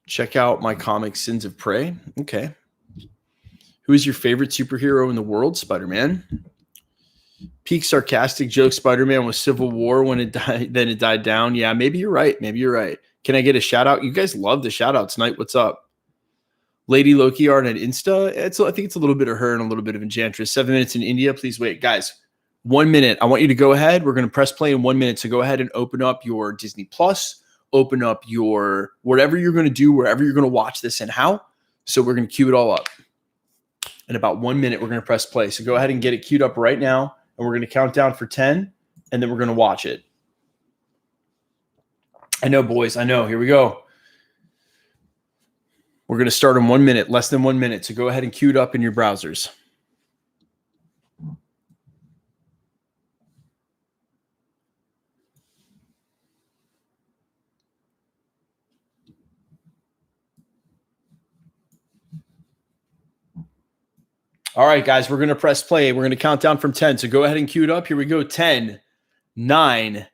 Check out my comic Sins of Prey. Okay. Who is your favorite superhero in the world? Spider-Man. Peak sarcastic joke. Spider-Man was Civil War when it died. Then it died down. Yeah, maybe you're right. Can I get a shout out? You guys love the shout out tonight. What's up? Lady Loki art on Insta. I think it's a little bit of her and a little bit of Enchantress. 7 minutes in India. Please wait. Guys, 1 minute. I want you to go ahead. We're going to press play in 1 minute. So go ahead and open up your Disney Plus. Open up your whatever you're going to do, wherever you're going to watch this and how. So we're going to queue it all up. In about 1 minute, we're going to press play. So go ahead and get it queued up right now. And we're going to count down for 10. And then we're going to watch it. I know, boys. I know. Here we go. We're going to start in 1 minute, less than 1 minute. So go ahead and queue it up in your browsers. All right, guys, we're going to press play. We're going to count down from 10. So go ahead and queue it up. Here we go. 10, 9,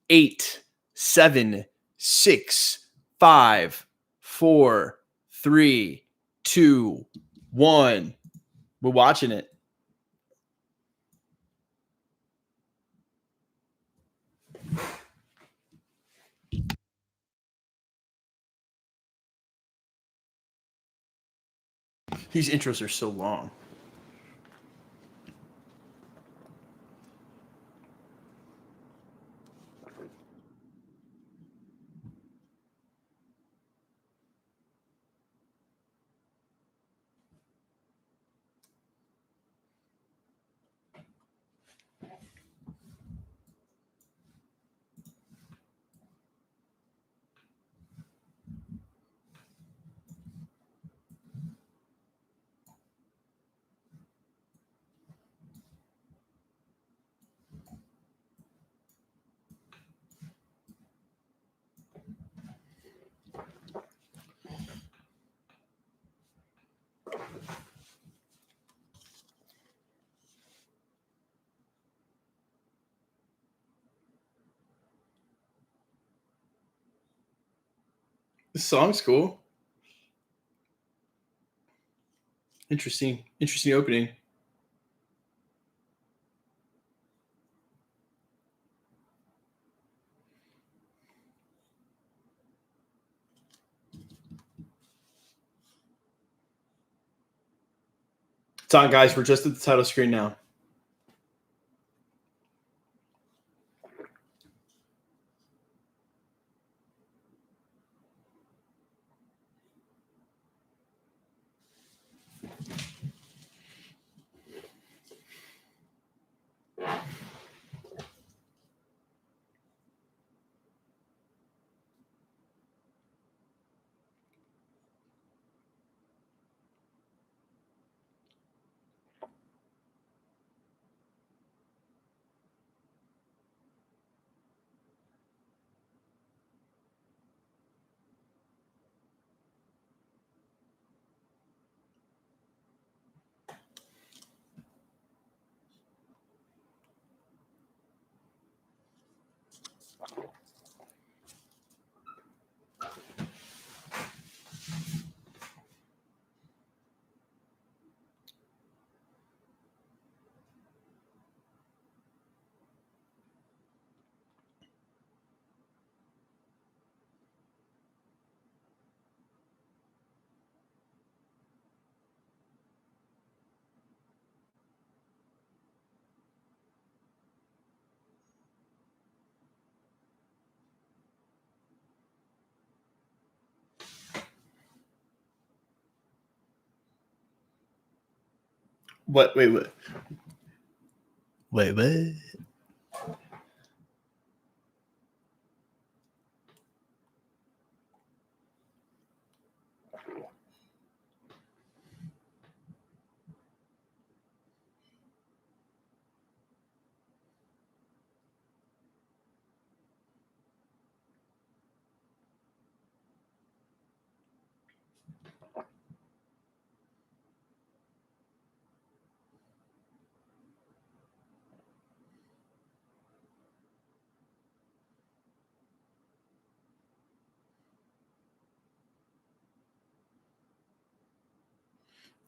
8, 7, 6, 5, 4, 3, 2, 1. We're watching it. These intros are so long. This song's cool. Interesting opening. It's on, guys. We're just at the title screen now. What? Wait.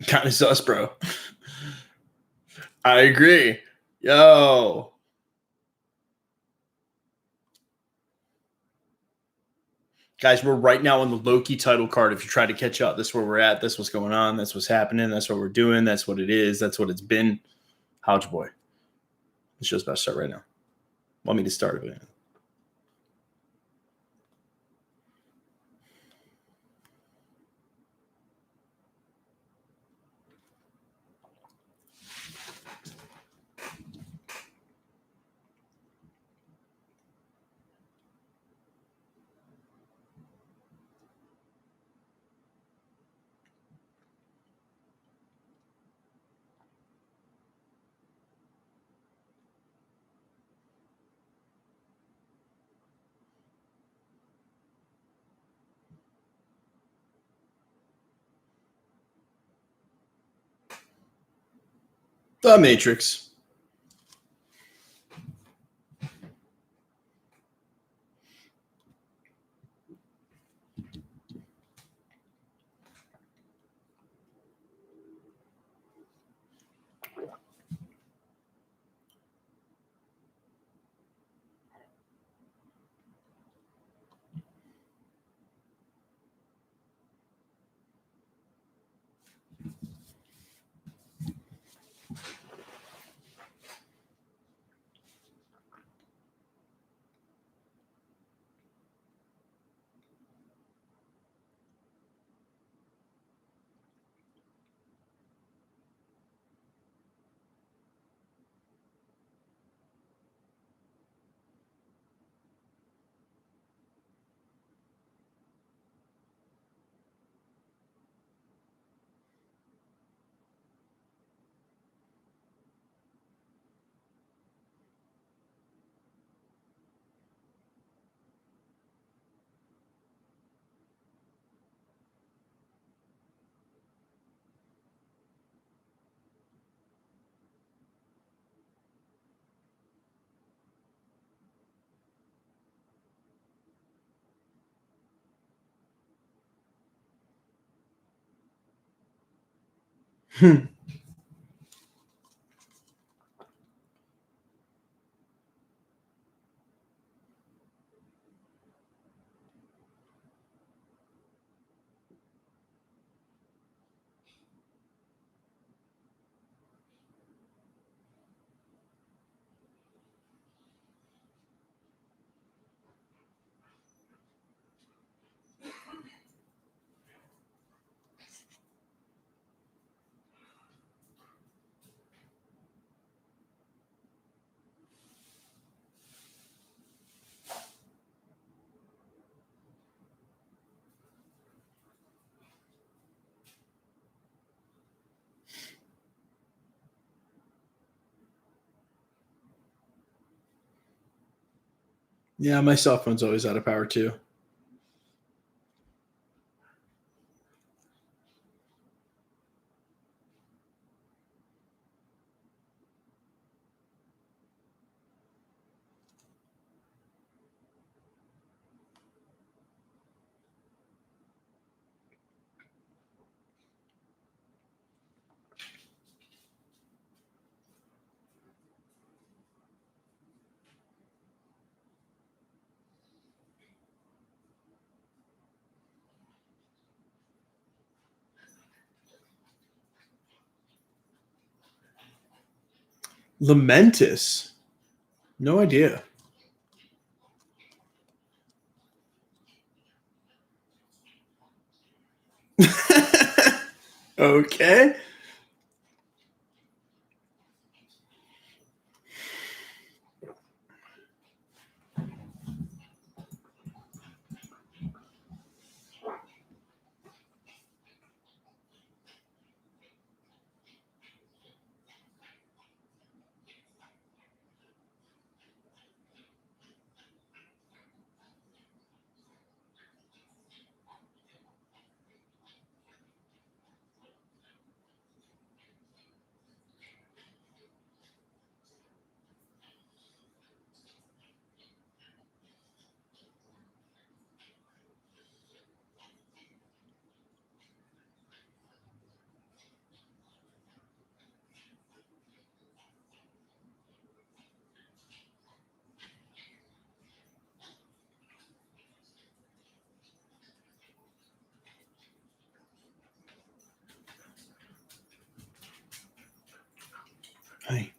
Kind of sus, bro. I agree. Yo. Guys, we're right now on the Loki title card. If you try to catch up, this is where we're at. That's what's going on. That's what's happening. That's what we're doing. That's what it is. That's what it's been. How's your boy? The show's about to start right now. Want me to start it? The Matrix. Yeah, my cell phone's always out of power too. Lamentus. No idea. Okay. Hi.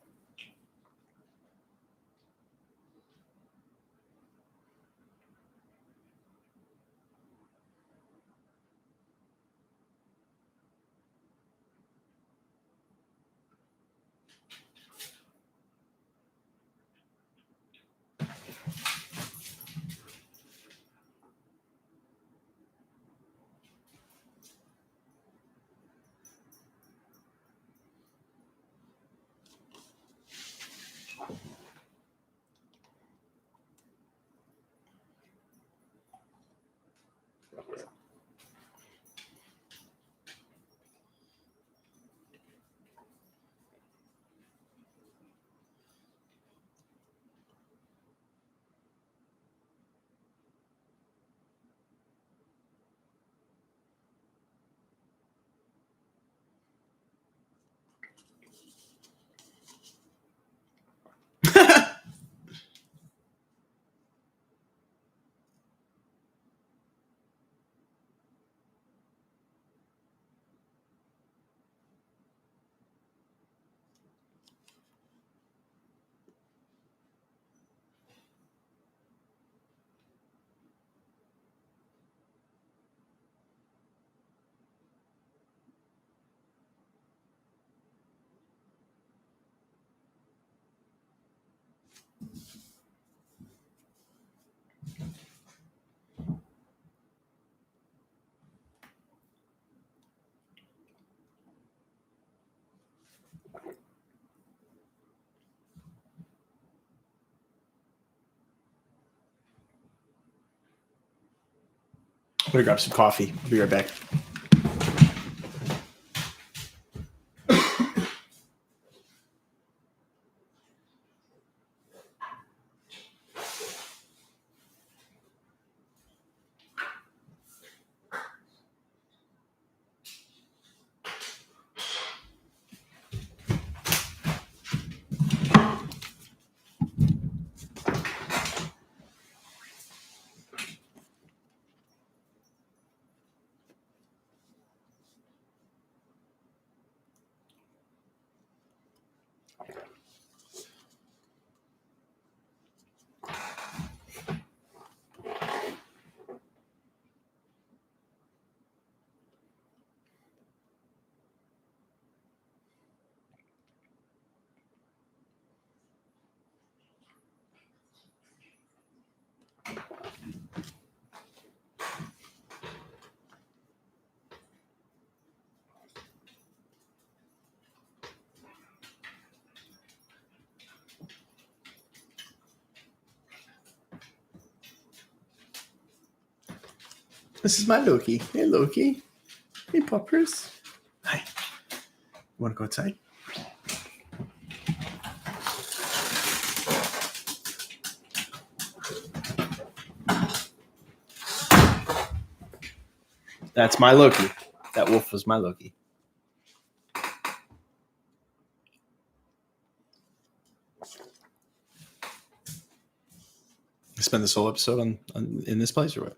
I'm gonna grab some coffee. I'll be right back. This is my Loki. Hey, Loki. Hey, puppers. Hi. You want to go outside? That's my Loki. That wolf was my Loki. Spend this whole episode on in this place or what?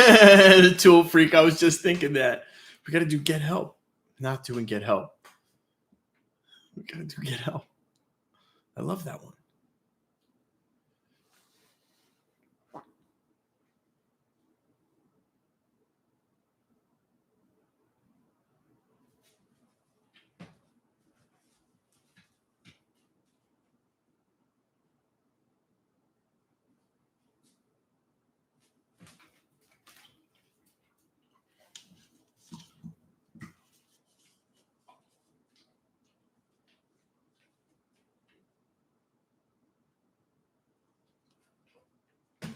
The Tool Freak. I was just thinking that. We got to do Get Help. Not doing Get Help. We got to do Get Help. I love that one.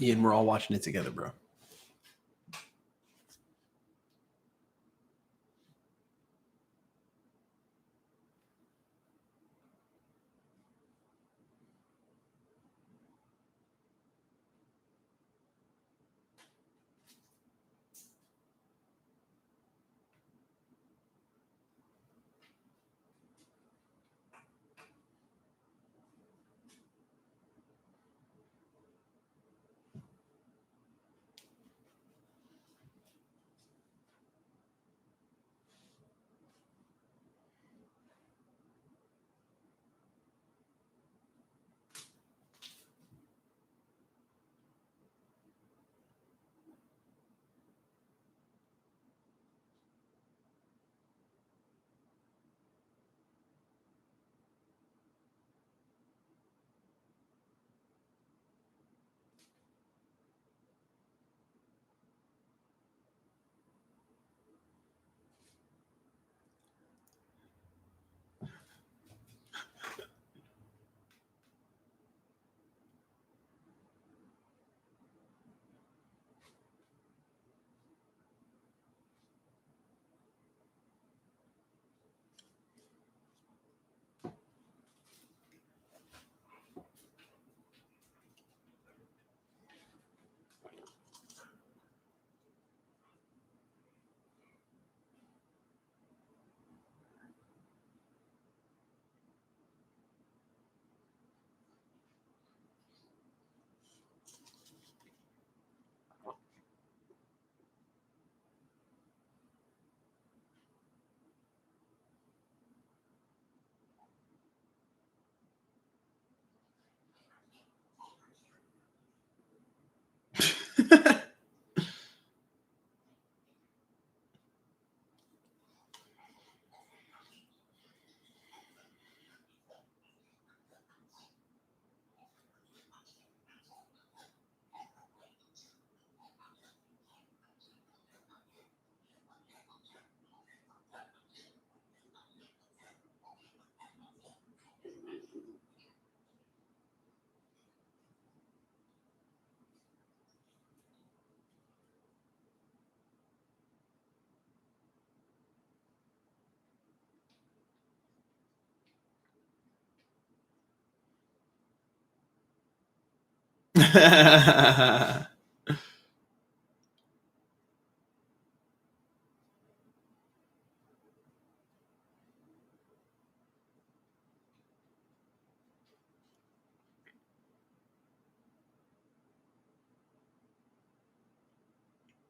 Ian, we're all watching it together, bro.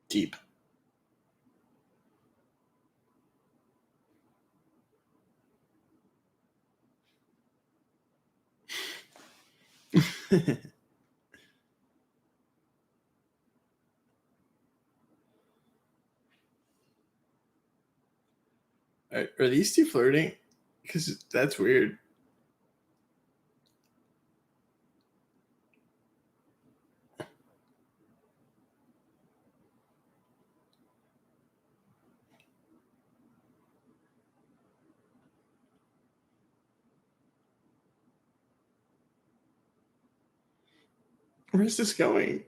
Deep. Are these two flirting? Because that's weird. Where's this going?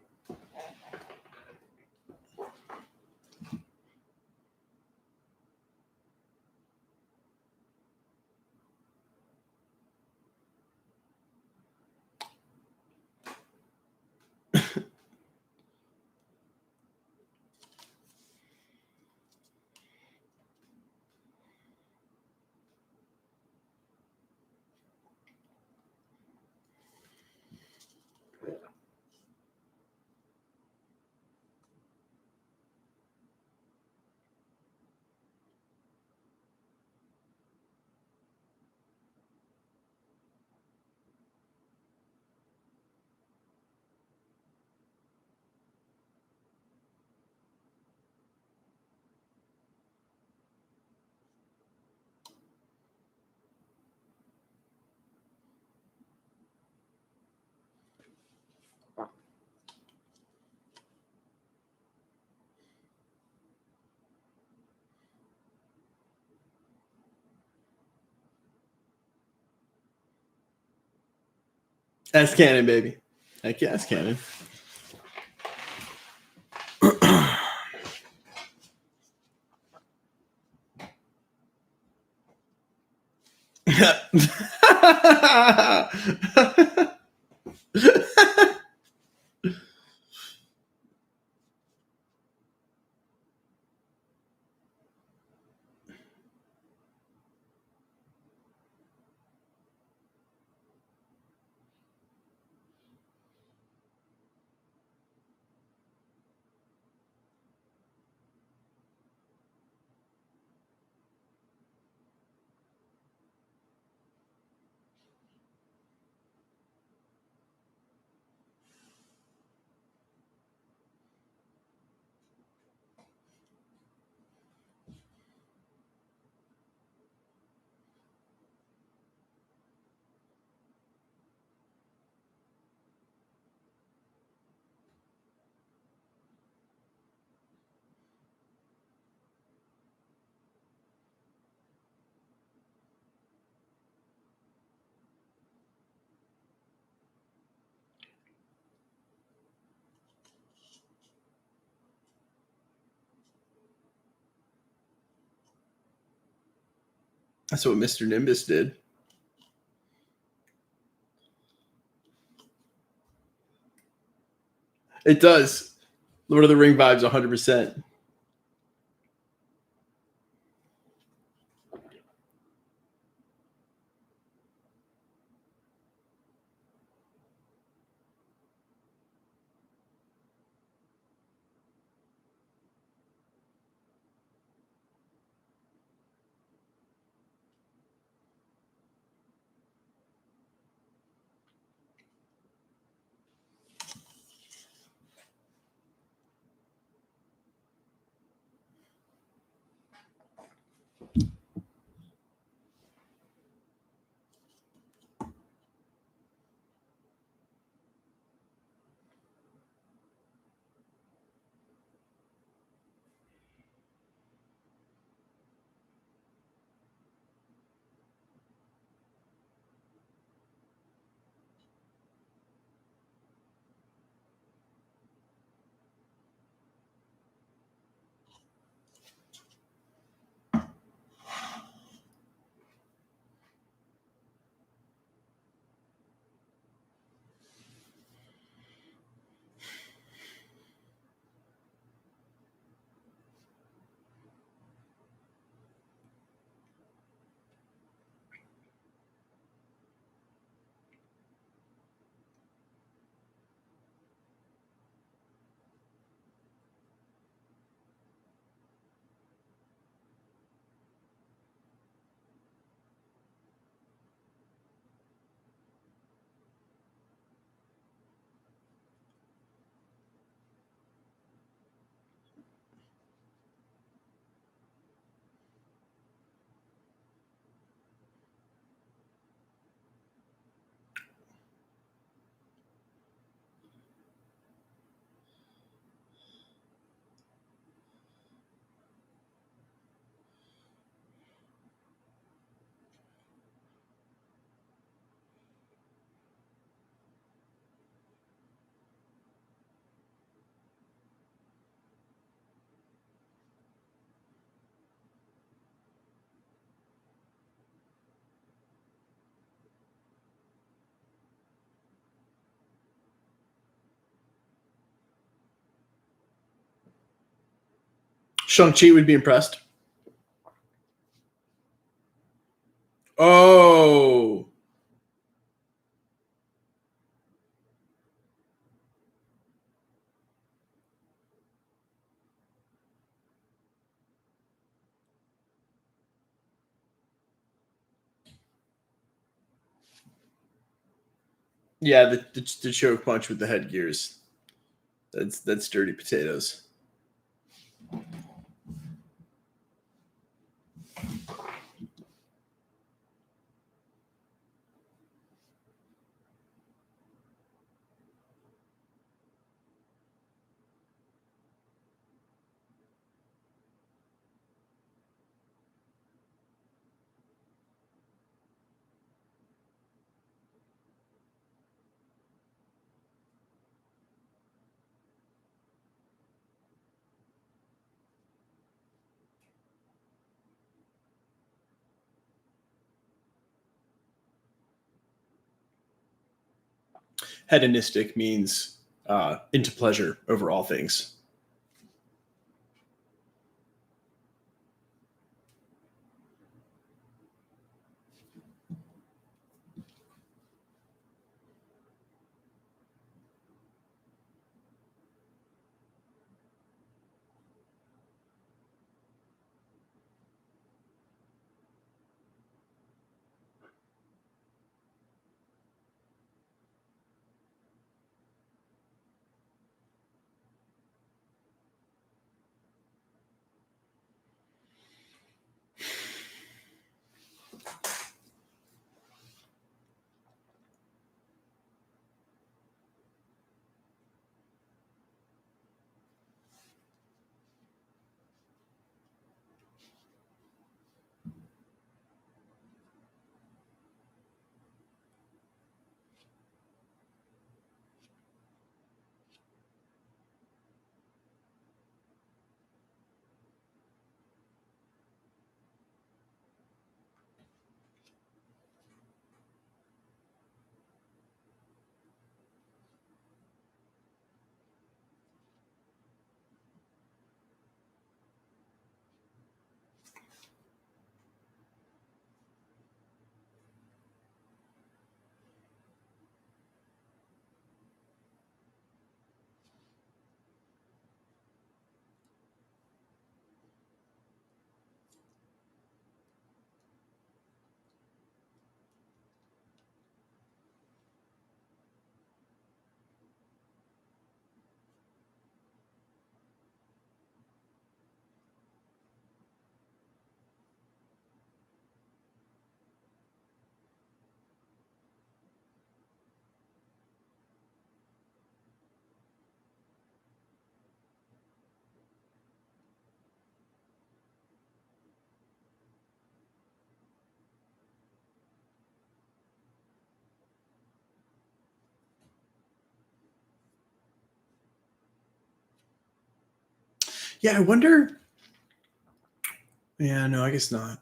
That's canon, baby. Heck yeah, that's canon. That's what Mr. Nimbus did. It does. Lord of the Ring vibes 100%. Shang-Chi would be impressed. Oh. Yeah, the choke punch with the headgears. That's dirty potatoes. hedonistic means into pleasure over all things. Yeah, I wonder. Yeah, no, I guess not.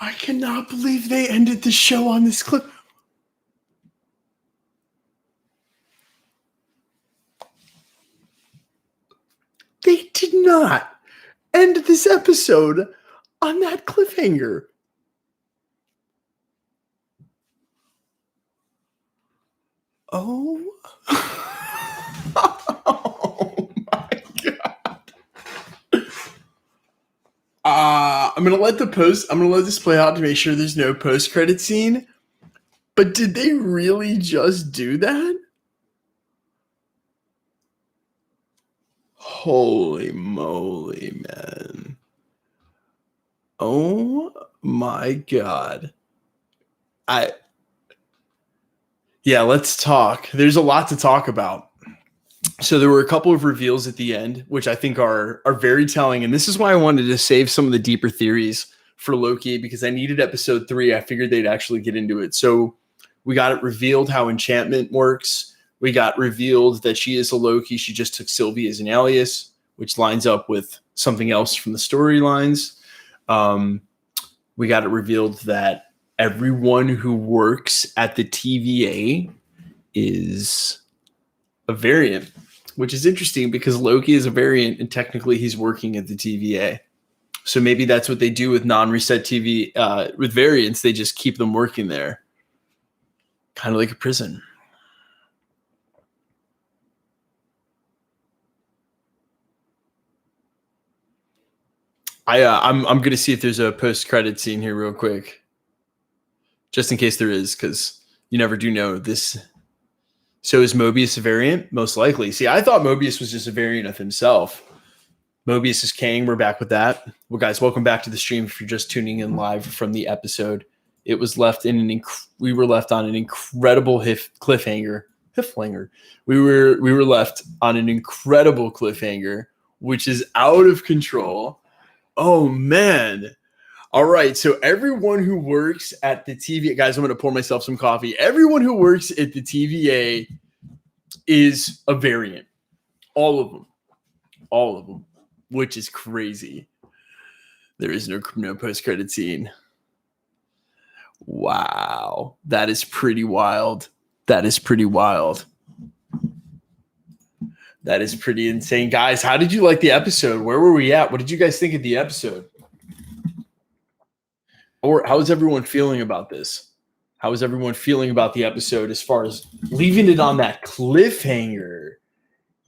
I cannot believe they ended the show on this clip. They did not end this episode on that cliffhanger. Oh. Oh my god. I'm gonna let this play out to make sure there's no post-credit scene. But did they really just do that? Holy moly, man. Oh my god. Yeah, let's talk. There's a lot to talk about. So there were a couple of reveals at the end, which I think are very telling. And this is why I wanted to save some of the deeper theories for Loki, because I needed episode 3. I figured they'd actually get into it. So we got it revealed how enchantment works. We got revealed that she is a Loki. She just took Silvie as an alias, which lines up with something else from the storylines. We got it revealed that everyone who works at the TVA is a variant, which is interesting because Loki is a variant and technically he's working at the TVA. So maybe that's what they do with non-reset TV, with variants. They just keep them working there. Kind of like a prison. I'm going to see if there's a post-credit scene here real quick. Just in case there is, because you never do know this. So is Mobius a variant? Most likely. See, I thought Mobius was just a variant of himself. Mobius is Kang. We're back with that. Well, guys, welcome back to the stream. If you're just tuning in live from the episode, it was left in we were left on an incredible cliffhanger. We were left on an incredible cliffhanger, which is out of control. Oh man. All right, so everyone who works at the TVA, guys, I'm going to pour myself some coffee. Everyone who works at the TVA is a variant. All of them, which is crazy. There is no post-credit scene. Wow. That is pretty wild. That is pretty wild. That is pretty insane. Guys, how did you like the episode? Where were we at? What did you guys think of the episode? Or how is everyone feeling about this? How is everyone feeling about the episode as far as leaving it on that cliffhanger?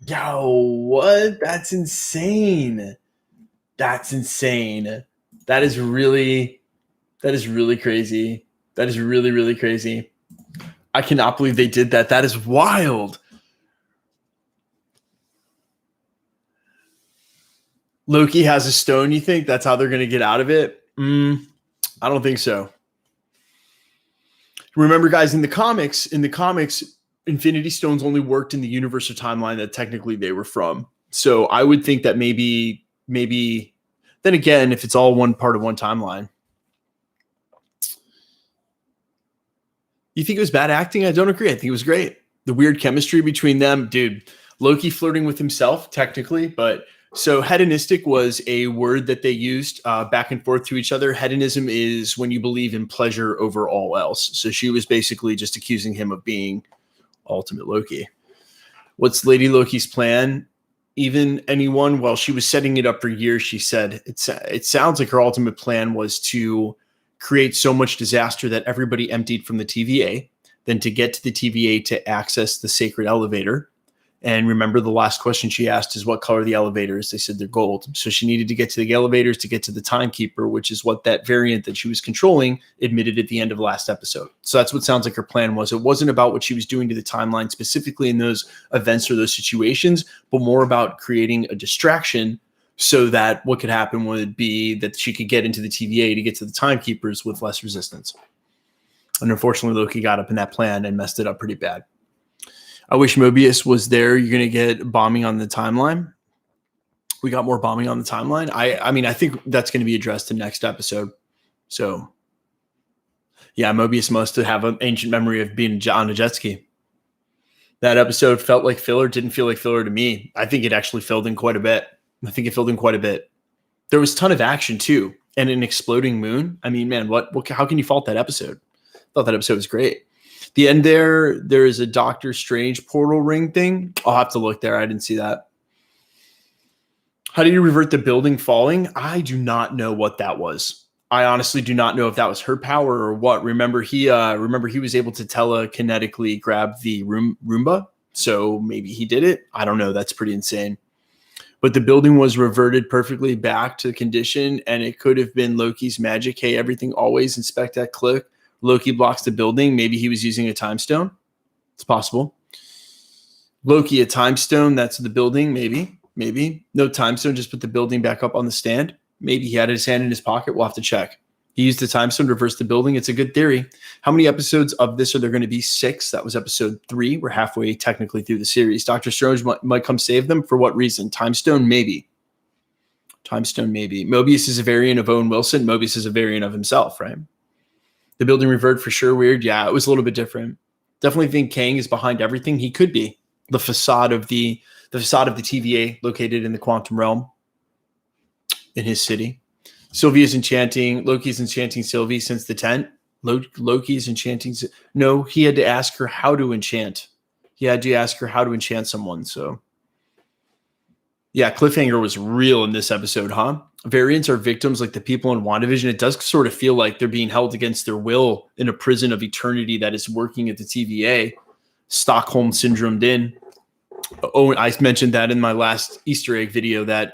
Yo, what? That's insane. That's insane. That is really crazy. That is really, really crazy. I cannot believe they did that. That is wild. Loki has a stone, you think? That's how they're going to get out of it? I don't think so. Remember, guys, in the comics, Infinity Stones only worked in the universe or timeline that technically they were from. So I would think that maybe, then again, if it's all one part of one timeline. You think it was bad acting? I don't agree. I think it was great. The weird chemistry between them, dude. Loki flirting with himself, technically, but so hedonistic was a word that they used back and forth to each other. Hedonism is when you believe in pleasure over all else. So she was basically just accusing him of being ultimate Loki. What's Lady Loki's plan? Even anyone, while she was setting it up for years, she said it sounds like her ultimate plan was to create so much disaster that everybody emptied from the TVA, then to get to the TVA to access the sacred elevator. And remember, the last question she asked is what color the elevator is. They said they're gold. So she needed to get to the elevators to get to the timekeeper, which is what that variant that she was controlling admitted at the end of the last episode. So that's what sounds like her plan was. It wasn't about what she was doing to the timeline specifically in those events or those situations, but more about creating a distraction so that what could happen would be that she could get into the TVA to get to the timekeepers with less resistance. And unfortunately, Loki got up in that plan and messed it up pretty bad. I wish Mobius was there. You're going to get bombing on the timeline. We got more bombing on the timeline. I mean, I think that's going to be addressed in next episode. So, yeah, Mobius must have an ancient memory of being on a jet ski. That episode felt like filler. Didn't feel like filler to me. I think it actually filled in quite a bit. There was a ton of action, too. And an exploding moon. I mean, man, how can you fault that episode? I thought that episode was great. The end there is a Doctor Strange portal ring thing. I'll have to look there. I didn't see that. How do you revert the building falling? I do not know what that was. I honestly do not know if that was her power or what. Remember he was able to telekinetically grab the Roomba, so maybe he did it. I don't know. That's pretty insane. But the building was reverted perfectly back to condition, and it could have been Loki's magic. Hey, everything always inspect that click. Loki blocks the building. Maybe he was using a time stone. It's possible. Loki, a time stone. That's the building. Maybe. No time stone. Just put the building back up on the stand. Maybe he had his hand in his pocket. We'll have to check. He used the time stone to reverse the building. It's a good theory. How many episodes of this are there going to be? 6. That was episode 3. We're halfway technically through the series. Doctor Strange might come save them. For what reason? Time stone, maybe. Mobius is a variant of Owen Wilson. Mobius is a variant of himself, right? The building revert for sure. Weird. Yeah, it was a little bit different. Definitely think Kang is behind everything. He could be the facade of the TVA located in the quantum realm in his city. Loki's enchanting Silvie since the tent. Loki's enchanting. No, he had to ask her how to enchant. Someone. So yeah, cliffhanger was real in this episode, huh? Variants are victims like the people in WandaVision. It does sort of feel like they're being held against their will in a prison of eternity that is working at the TVA. Stockholm syndromed in. I mentioned that in my last Easter egg video that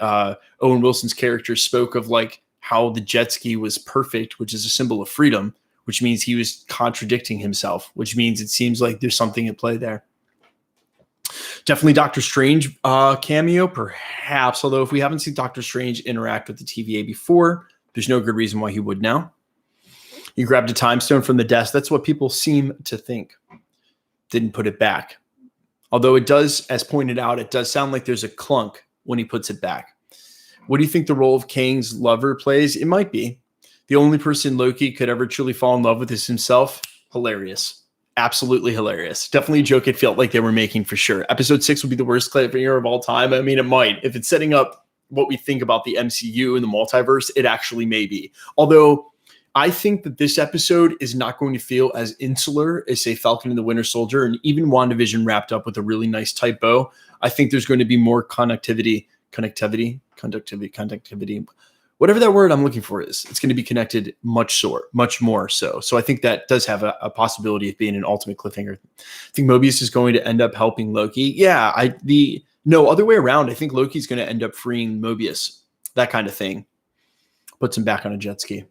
Owen Wilson's character spoke of like how the jet ski was perfect, which is a symbol of freedom, which means he was contradicting himself, which means it seems like there's something at play there. Definitely Doctor Strange cameo, perhaps. Although if we haven't seen Doctor Strange interact with the TVA before, there's no good reason why he would now. You grabbed a time stone from the desk. That's what people seem to think. Didn't put it back. Although it does, as pointed out, it does sound like there's a clunk when he puts it back. What do you think the role of Kang's lover plays? It might be. The only person Loki could ever truly fall in love with is himself. Hilarious. Absolutely hilarious. Definitely a joke it felt like they were making for sure. Episode 6 would be the worst cliffhanger of all time. I mean, it might. If it's setting up what we think about the MCU and the multiverse, it actually may be. Although I think that this episode is not going to feel as insular as, say, Falcon and the Winter Soldier, and even WandaVision wrapped up with a really nice tight bow. I think there's going to be more connectivity, whatever that word I'm looking for is. It's going to be connected much more so. So I think that does have a possibility of being an ultimate cliffhanger. I think Mobius is going to end up helping Loki. Yeah, no, other way around. I think Loki's going to end up freeing Mobius, that kind of thing. Puts him back on a jet ski.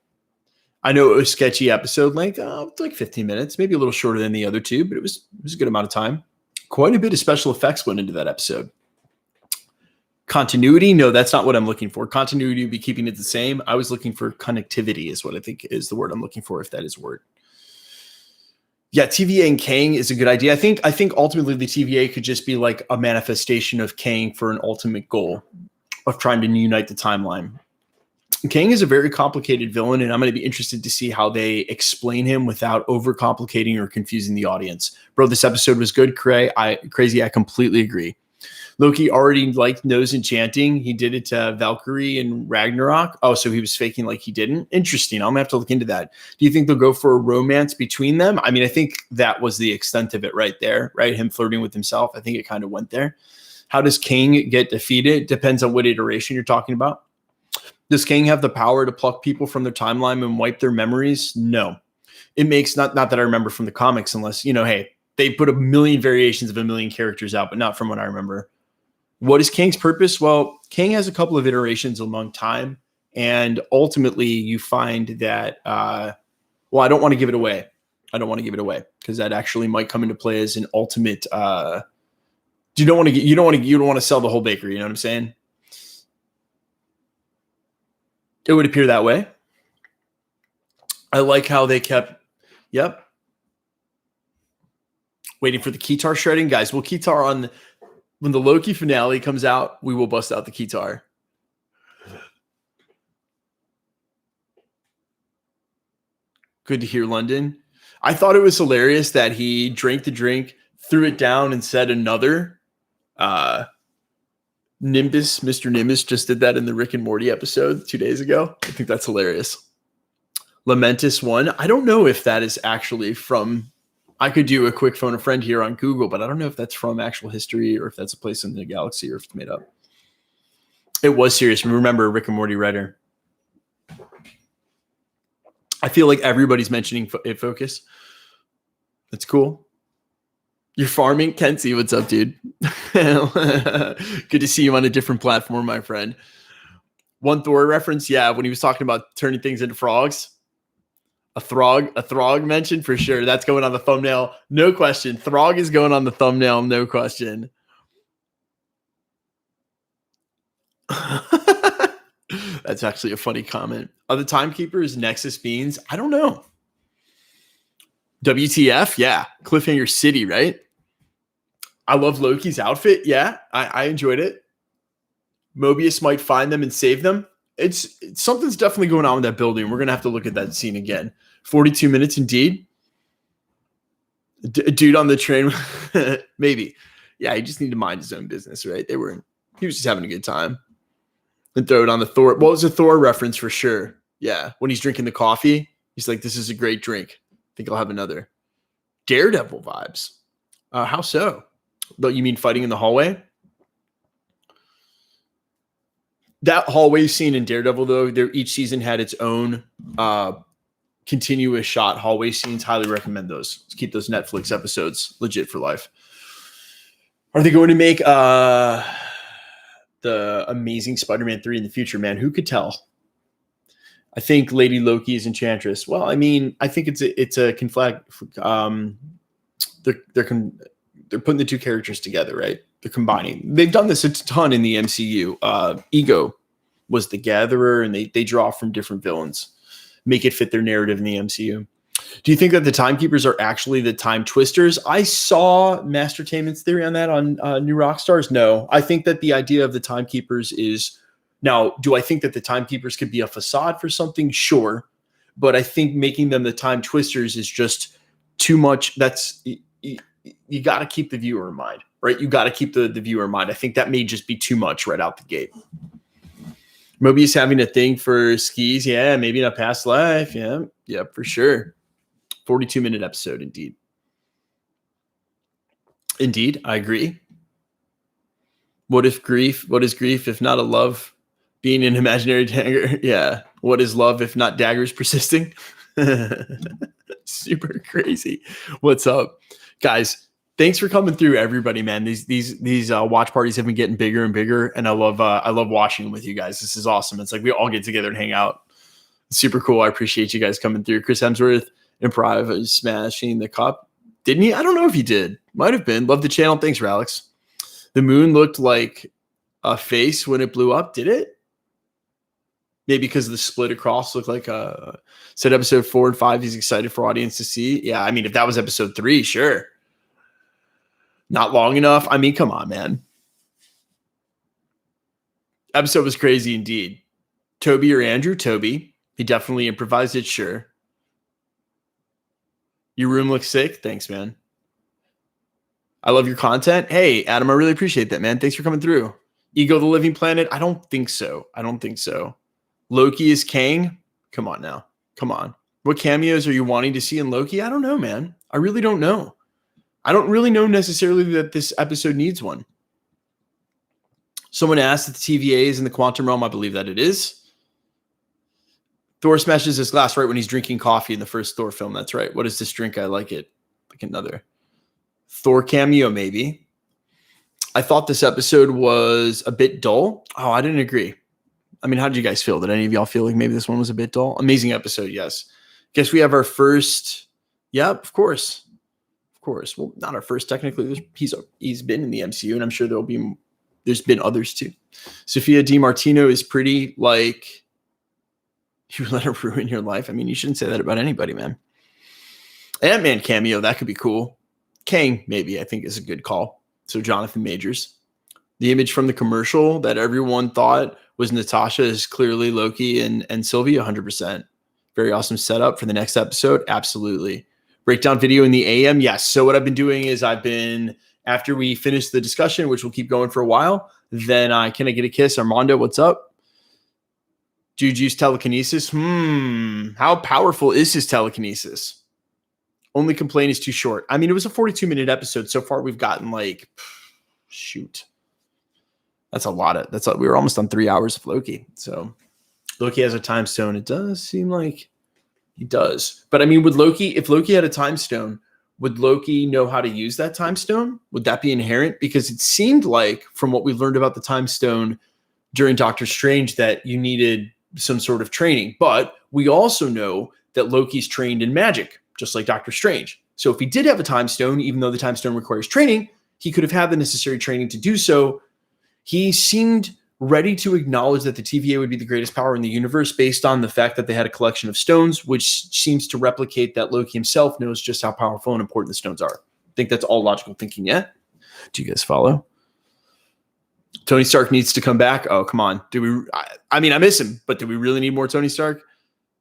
I know it was sketchy episode length, like 15 minutes, maybe a little shorter than the other two, but it was a good amount of time. Quite a bit of special effects went into that episode. Continuity? No, that's not what I'm looking for. Continuity would be keeping it the same. I was looking for connectivity is what I think is the word I'm looking for, if that is a word. Yeah, TVA and Kang is a good idea. I think ultimately the TVA could just be like a manifestation of Kang for an ultimate goal of trying to unite the timeline. Kang is a very complicated villain, and I'm going to be interested to see how they explain him without overcomplicating or confusing the audience. Bro, this episode was good. Crazy. I completely agree. Loki already knows enchanting. He did it to Valkyrie and Ragnarok. Oh, so he was faking like he didn't? Interesting. I'm going to have to look into that. Do you think they'll go for a romance between them? I mean, I think that was the extent of it right there, right? Him flirting with himself. I think it kind of went there. How does Kang get defeated? Depends on what iteration you're talking about. Does Kang have the power to pluck people from their timeline and wipe their memories? No. It makes, not that I remember from the comics, unless, hey, they put a million variations of a million characters out, but not from what I remember. What is Kang's purpose? Well, Kang has a couple of iterations along time, and ultimately you find that, I don't want to give it away. Because that actually might come into play as an ultimate, you don't want to sell the whole bakery. You know what I'm saying? It would appear that way. I like how they kept, waiting for the Keytar shredding. Guys, we'll Keytar when the Loki finale comes out, we will bust out the Keytar. Good to hear, London. I thought it was hilarious that he drank the drink, threw it down, and said another. Nimbus, Mr. Nimbus just did that in the Rick and Morty episode 2 days ago. I think that's hilarious. Lamentus 1. I don't know if that is actually from, I could do a quick phone a friend here on Google, but I don't know if that's from actual history or if that's a place in the galaxy or if it's made up. It was serious. Remember, Rick and Morty writer. I feel like everybody's mentioning it Focus. That's cool. You're farming? Kenzie, what's up, dude? Good to see you on a different platform, my friend. One Thor reference, yeah, when he was talking about turning things into frogs. A Throg mention for sure. That's going on the thumbnail. No question. Throg is going on the thumbnail. No question. That's actually a funny comment. Are the timekeepers Nexus beings? I don't know. WTF? Yeah. Cliffhanger City, right? I love Loki's outfit. Yeah, I enjoyed it. Mobius might find them and save them. It's something's definitely going on with that building. We're going to have to look at that scene again. 42 minutes indeed. Dude on the train. Maybe. Yeah, he just needed to mind his own business, right? He was just having a good time. And throw it on the Thor. What was a Thor reference for sure? Yeah, when he's drinking the coffee, he's like, this is a great drink. I think I'll have another. Daredevil vibes. How so? You mean fighting in the hallway? That hallway scene in Daredevil, though, each season had its own continuous shot hallway scenes. Highly recommend those. Let's keep those Netflix episodes legit for life. Are they going to make the Amazing Spider-Man 3 in the future, man? Who could tell? I think Lady Loki is Enchantress. Well, I mean, I think it's a conflict. They're putting the two characters together, right? They're combining. They've done this a ton in the MCU. Ego was the Gatherer, and they draw from different villains, make it fit their narrative in the MCU. Do you think that the Timekeepers are actually the Time Twisters? I saw Master Tainment's theory on that on New Rockstars. No, I think that the idea of the Timekeepers is now. Do I think that the Timekeepers could be a facade for something? Sure, but I think making them the Time Twisters is just too much. That's you got to keep the viewer in mind, right? You got to keep the viewer in mind. I think that may just be too much right out the gate. Mobius having a thing for skis. Yeah, maybe in a past life. Yeah, for sure. 42-minute episode, indeed. Indeed, I agree. What is grief if not a love being an imaginary dagger? Yeah. What is love if not daggers persisting? Super crazy. What's up, guys? Thanks for coming through, everybody, man. These watch parties have been getting bigger and bigger, and I love watching them with you guys. This is awesome. It's like we all get together and hang out. It's super cool. I appreciate you guys coming through. Chris Hemsworth, improv is smashing the cup. Didn't he? I don't know if he did. Might have been. Love the channel. Thanks, Alex. The moon looked like a face when it blew up. Did it? Maybe because the split across looked like said episode 4 and 5. He's excited for audience to see. Yeah, I mean, if that was episode 3, sure. Not long enough. I mean, come on, man. Episode was crazy indeed. Toby or Andrew? Toby. He definitely improvised it, sure. Your room looks sick. Thanks, man. I love your content. Hey, Adam, I really appreciate that, man. Thanks for coming through. Ego the Living Planet? I don't think so. Loki is Kang? Come on now. Come on. What cameos are you wanting to see in Loki? I don't know, man. I really don't know. I don't really know necessarily that this episode needs one. Someone asked if the TVA is in the quantum realm. I believe that it is. Thor smashes his glass right when he's drinking coffee in the first Thor film. That's right. What is this drink? I like it. Like another Thor cameo, maybe. I thought this episode was a bit dull. Oh, I didn't agree. I mean, how did you guys feel? Did any of y'all feel like maybe this one was a bit dull? Amazing episode, yes. Guess we have our first. Yeah, of course. Well, not our first technically. He's been in the MCU, and I'm sure there's been others too. Sophia DiMartino is pretty. Like, you let her ruin your life. I mean, you shouldn't say that about anybody, man. Ant-Man cameo, that could be cool. Kang, maybe, I think is a good call. So Jonathan Majors. The image from the commercial that everyone thought was Natasha is clearly Loki and Silvie, 100%. Very awesome setup for the next episode. Absolutely. Breakdown video in the AM. Yes. So what I've been doing is after we finish the discussion, which will keep going for a while, then can I get a kiss? Armando, what's up? Juju's telekinesis. How powerful is his telekinesis? Only complaint is too short. I mean, it was a 42-minute episode. So far, we've gotten shoot. That's a lot. We were almost on 3 hours of Loki. So Loki has a time stone. It does seem like he does. But I mean, if Loki had a time stone, would Loki know how to use that time stone? Would that be inherent? Because it seemed like from what we learned about the time stone during Doctor Strange that you needed some sort of training. But we also know that Loki's trained in magic, just like Doctor Strange. So if he did have a time stone, even though the time stone requires training, he could have had the necessary training to do so. He seemed ready to acknowledge that the TVA would be the greatest power in the universe based on the fact that they had a collection of stones, which seems to replicate that Loki himself knows just how powerful and important the stones are. I think that's all logical thinking, yeah? Do you guys follow? Tony Stark needs to come back. Oh, come on. I mean, I miss him, but do we really need more Tony Stark?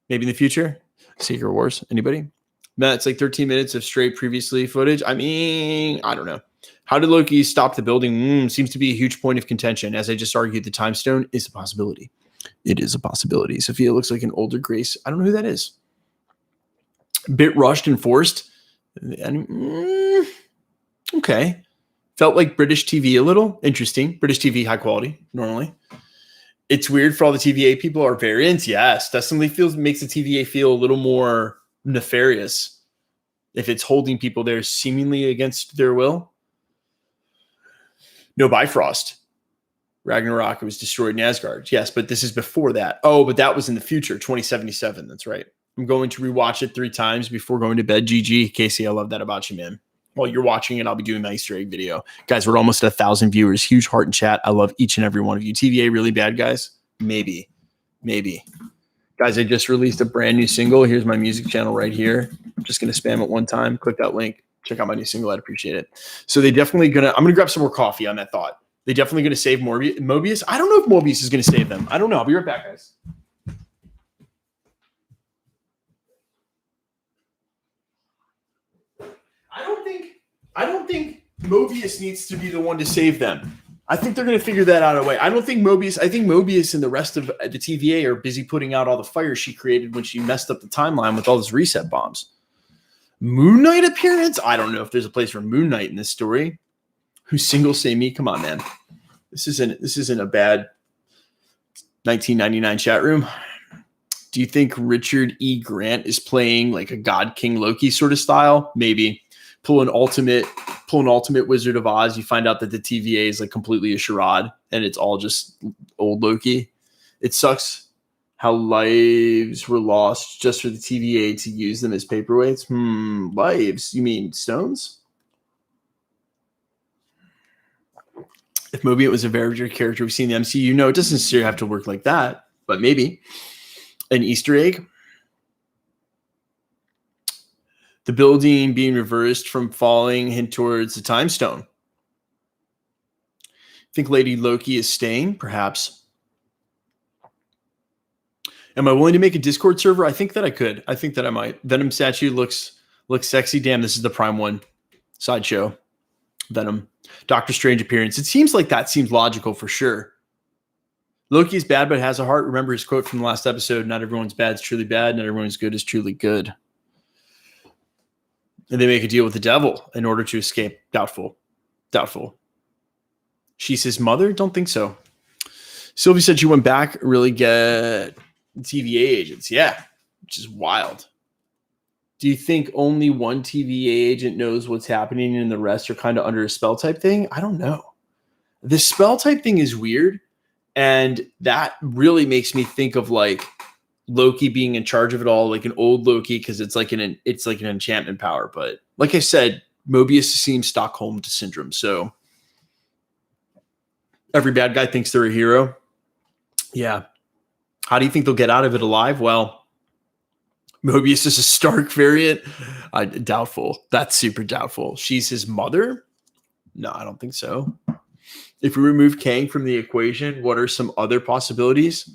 Maybe in the future? Secret Wars? Anybody? Matt, it's like 13 minutes of straight previously footage. I mean, I don't know. How did Loki stop the building? Seems to be a huge point of contention. As I just argued, the time stone is a possibility. It is a possibility. Sophia looks like an older Grace. I don't know who that is. Bit rushed and forced. Okay. Felt like British TV a little. Interesting. British TV, high quality, normally. It's weird for all the TVA people are variants. Yes. Definitely makes the TVA feel a little more nefarious if it's holding people there seemingly against their will. No Bifrost. Ragnarok was destroyed in Asgard. Yes, but this is before that. Oh, but that was in the future, 2077. That's right. I'm going to rewatch it 3 times before going to bed. GG. Casey, I love that about you, man. While you're watching it, I'll be doing my Easter egg video. Guys, we're almost at 1,000 viewers. Huge heart in chat. I love each and every one of you. TVA really bad, guys? Maybe. Guys, I just released a brand new single. Here's my music channel right here. I'm just going to spam it one time. Click that link. Check out my new single. I'd appreciate it. So I'm going to grab some more coffee on that thought. They definitely going to save Mobius. I don't know if Mobius is going to save them. I don't know. I'll be right back, guys. I don't think Mobius needs to be the one to save them. I think they're going to figure that out a way. I don't think Mobius. I think Mobius and the rest of the TVA are busy putting out all the fires she created when she messed up the timeline with all those reset bombs. Moon Knight appearance? I don't know if there's a place for Moon Knight in this story. Who's single? Say me. Come on, man. This isn't a bad 1999 chat room. Do you think Richard E. Grant is playing like a God King Loki sort of style? Maybe. Pull an ultimate Wizard of Oz. You find out that the TVA is like completely a charade and it's all just old Loki. It sucks how lives were lost just for the TVA to use them as paperweights. Lives? You mean stones? If Mobius was a very character we've seen in the MCU, no, it doesn't necessarily have to work like that, but maybe. An Easter egg. The building being reversed from falling hint towards the time stone. Think Lady Loki is staying? Perhaps. Am I willing to make a Discord server? I think that I could. I think that I might. Venom statue looks sexy. Damn, this is the prime one. Sideshow. Venom. Doctor Strange appearance. It seems like that seems logical for sure. Loki is bad but has a heart. Remember his quote from the last episode, not everyone's bad is truly bad, not everyone's good is truly good. And they make a deal with the devil in order to escape. Doubtful. She's his mother? Don't think so. Silvie said she went back, really get TVA agents. Yeah, which is wild. Do you think only one TVA agent knows what's happening and the rest are kind of under a spell type thing? I don't know. The spell type thing is weird. And that really makes me think of like Loki being in charge of it all, like an old Loki, because it's like an enchantment power. But like I said, Mobius seems Stockholm syndrome. So every bad guy thinks they're a hero. Yeah. How do you think they'll get out of it alive? Well, Mobius is a Stark variant. Doubtful. That's super doubtful. She's his mother? No, I don't think so. If we remove Kang from the equation, what are some other possibilities?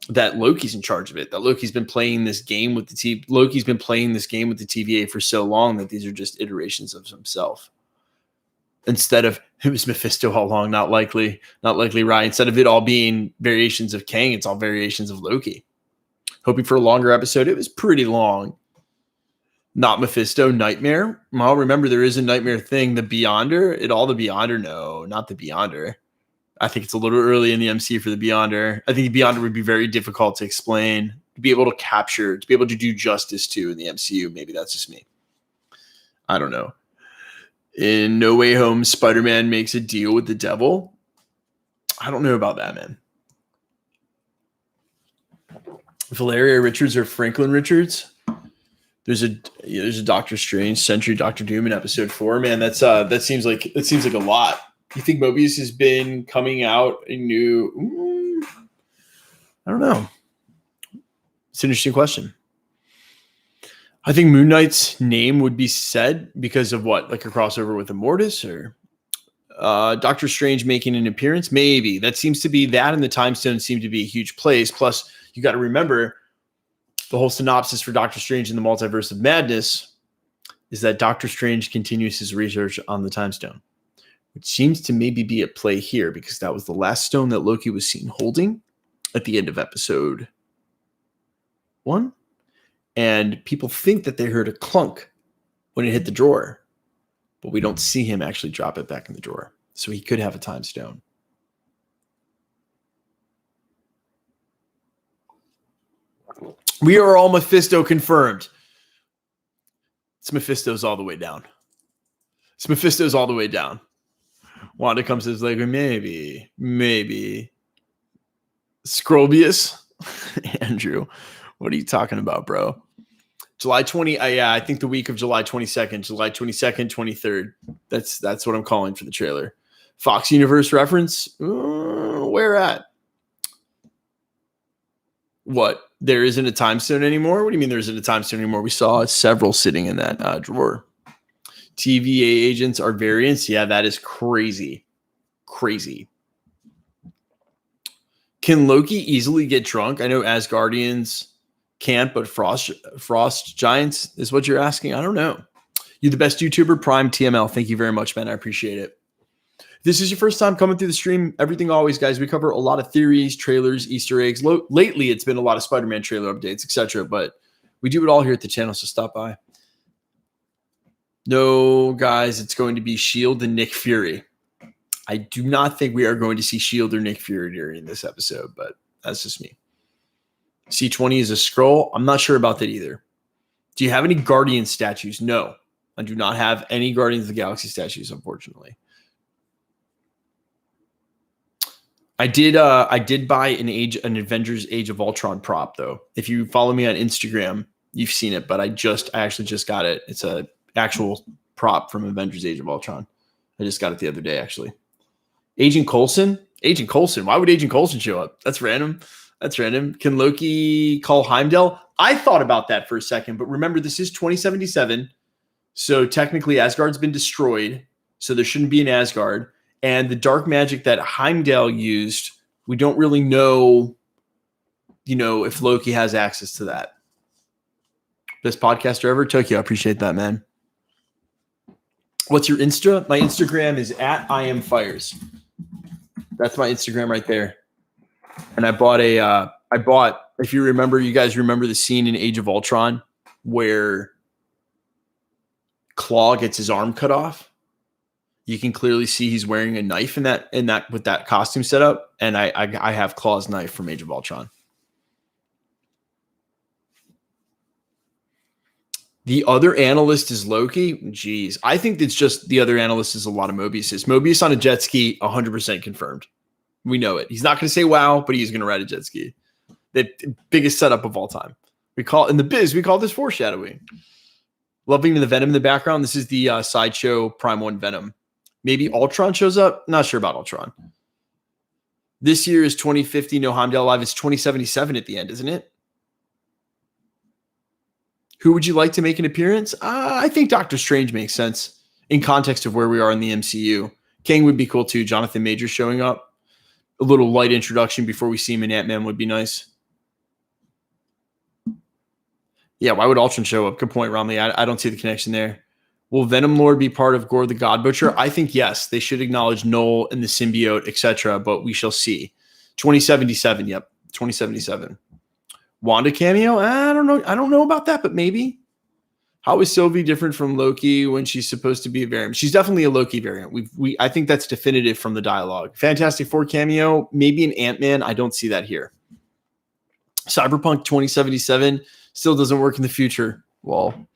That Loki's in charge of it. That Loki's been playing this game with the TVA for so long that these are just iterations of himself. Instead of it was Mephisto all along, not likely, right? Instead of it all being variations of Kang, it's all variations of Loki. Hoping for a longer episode. It was pretty long. Not Mephisto, Nightmare. Well, remember there is a Nightmare thing. The Beyonder, the Beyonder. No, not the Beyonder. I think it's a little early in the MCU for the Beyonder. I think the Beyonder would be very difficult to explain, to be able to capture, to be able to do justice to in the MCU. Maybe that's just me. I don't know. In No Way Home, Spider-Man makes a deal with the devil. I don't know about that, man. Valeria Richards or Franklin Richards. There's a Doctor Strange, Sentry, Doctor Doom in episode 4. Man, that seems like a lot. You think Mobius has been coming out a new? I don't know. It's an interesting question. I think Moon Knight's name would be said because of what, like a crossover with Immortus or Doctor Strange making an appearance. Maybe that seems to be that, and the Time Stone seem to be a huge place. Plus, you got to remember. The whole synopsis for Doctor Strange in the Multiverse of Madness is that Doctor Strange continues his research on the Time Stone, which seems to maybe be at play here because that was the last stone that Loki was seen holding at the end of episode 1. And people think that they heard a clunk when it hit the drawer, but we don't see him actually drop it back in the drawer. So he could have a Time Stone. We are all Mephisto confirmed. It's Mephisto's all the way down. Wanda comes and says, like, maybe. Scrobius? Andrew, what are you talking about, bro? July 20. I think the week of July 22nd, 23rd. That's what I'm calling for the trailer. Fox Universe reference? Where at? What? There isn't a Time Stone anymore? What do you mean there isn't a Time Stone anymore? We saw several sitting in that drawer. TVA agents are variants. Yeah, that is crazy. Can Loki easily get drunk? I know Asgardians can't, but Frost Giants is what you're asking. I don't know. You're the best YouTuber, Prime TML. Thank you very much, man. I appreciate it. If this is your first time coming through the stream, everything always, guys, we cover a lot of theories, trailers, Easter eggs. Lately, it's been a lot of Spider-Man trailer updates, etc. But we do it all here at the channel, so stop by. No, guys, it's going to be S.H.I.E.L.D. and Nick Fury. I do not think we are going to see S.H.I.E.L.D. or Nick Fury during this episode, but that's just me. C20 is a scroll. I'm not sure about that either. Do you have any Guardian statues? No, I do not have any Guardians of the Galaxy statues, unfortunately. I did buy an Avengers Age of Ultron prop, though. If you follow me on Instagram, you've seen it, but I actually just got it. It's a actual prop from Avengers Age of Ultron. I just got it the other day, actually. Agent Coulson? Agent Coulson. Why would Agent Coulson show up? That's random. That's random. Can Loki call Heimdall? I thought about that for a second, but remember, this is 2077. So technically, Asgard's been destroyed. So there shouldn't be an Asgard. And the dark magic that Heimdall used, we don't really know, if Loki has access to that. Best podcaster ever, Tokyo. I appreciate that, man. What's your Insta? My Instagram is @IamFires. That's my Instagram right there. And I bought if you guys remember the scene in Age of Ultron where Claw gets his arm cut off. You can clearly see he's wearing a knife in that with that costume setup. And I have Claw's knife from Age of Ultron. The other analyst is Loki. Jeez. I think it's just the other analyst is a lot of Mobius. Mobius on a jet ski, 100% confirmed. We know it. He's not going to say wow, but he's going to ride a jet ski. The biggest setup of all time. We call this foreshadowing. Loving the Venom in the background. This is the Sideshow Prime 1 Venom. Maybe Ultron shows up. Not sure about Ultron. This year is 2050. No Heimdall Live. It's 2077 at the end, isn't it? Who would you like to make an appearance? I think Doctor Strange makes sense in context of where we are in the MCU. Kang would be cool too. Jonathan Majors showing up. A little light introduction before we see him in Ant-Man would be nice. Yeah, why would Ultron show up? Good point, Romley. I don't see the connection there. Will Venom Lord be part of Gore the God Butcher? I think yes. They should acknowledge Null and the symbiote, etc., but we shall see. 2077, yep. 2077. Wanda cameo? I don't know. I don't know about that, but maybe. How is Silvie different from Loki when she's supposed to be a variant? She's definitely a Loki variant. I think that's definitive from the dialogue. Fantastic Four cameo, maybe an Ant-Man. I don't see that here. Cyberpunk 2077 still doesn't work in the future. Well,